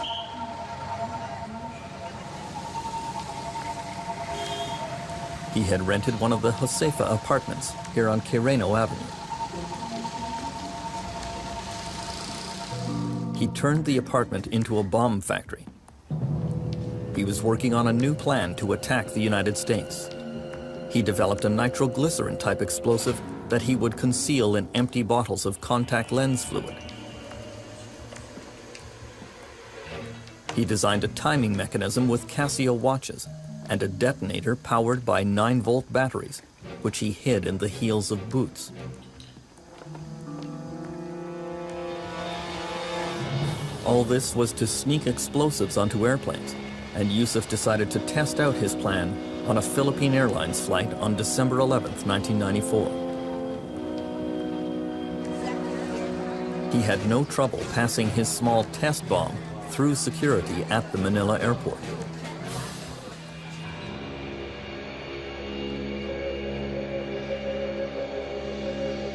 He had rented one of the Josefa apartments here on Quireno Avenue. He turned the apartment into a bomb factory. He was working on a new plan to attack the United States. He developed a nitroglycerin-type explosive that he would conceal in empty bottles of contact lens fluid. He designed a timing mechanism with Casio watches and a detonator powered by 9-volt batteries, which he hid in the heels of boots. All this was to sneak explosives onto airplanes, and Youssef decided to test out his plan on a Philippine Airlines flight on December 11, 1994. He had no trouble passing his small test bomb through security at the Manila airport.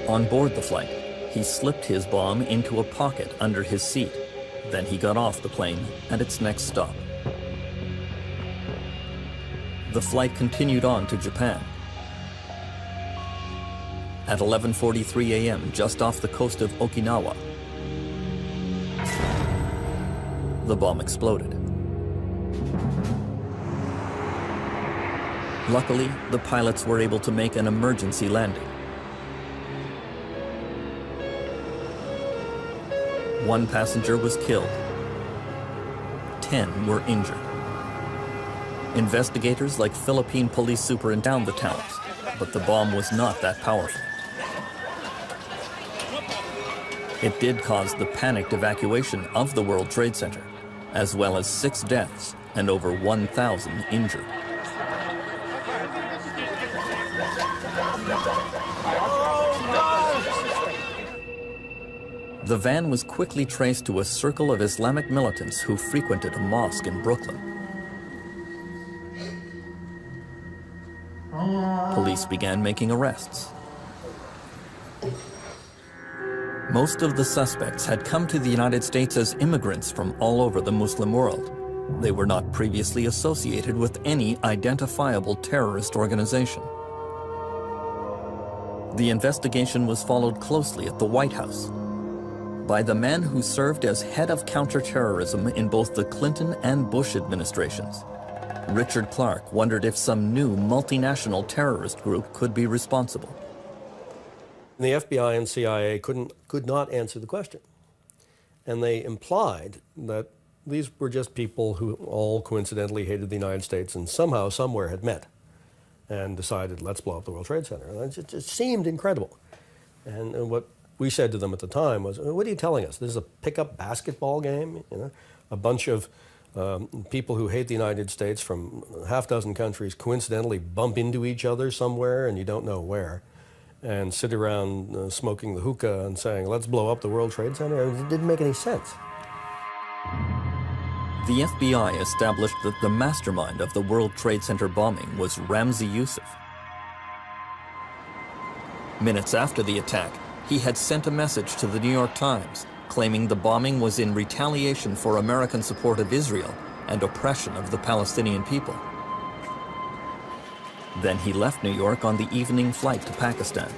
On board the flight, he slipped his bomb into a pocket under his seat. Then he got off the plane at its next stop. The flight continued on to Japan. At 11:43 a.m., just off the coast of Okinawa, the bomb exploded. Luckily, the pilots were able to make an emergency landing. 1 passenger was killed. 10 were injured. Investigators like Philippine police superintendent downed the towers, but the bomb was not that powerful. It did cause the panicked evacuation of the World Trade Center, as well as 6 deaths and over 1,000 injured. The van was quickly traced to a circle of Islamic militants who frequented a mosque in Brooklyn. Police began making arrests. Most of the suspects had come to the United States as immigrants from all over the Muslim world. They were not previously associated with any identifiable terrorist organization. The investigation was followed closely at the White House by the man who served as head of counterterrorism in both the Clinton and Bush administrations. Richard Clarke wondered if some new multinational terrorist group could be responsible. The FBI and CIA could not answer the question. And they implied that these were just people who all coincidentally hated the United States and somehow, somewhere had met and decided, let's blow up the World Trade Center. And it just seemed incredible. And what we said to them at the time was, what are you telling us? This is a pickup basketball game? You know, a bunch of people who hate the United States from a half dozen countries coincidentally bump into each other somewhere and you don't know where, and sit around smoking the hookah and saying, let's blow up the World Trade Center. It didn't make any sense. The FBI established that the mastermind of the World Trade Center bombing was Ramzi Yousef. Minutes after the attack, he had sent a message to the New York Times claiming the bombing was in retaliation for American support of Israel and oppression of the Palestinian people. Then he left New York on the evening flight to Pakistan.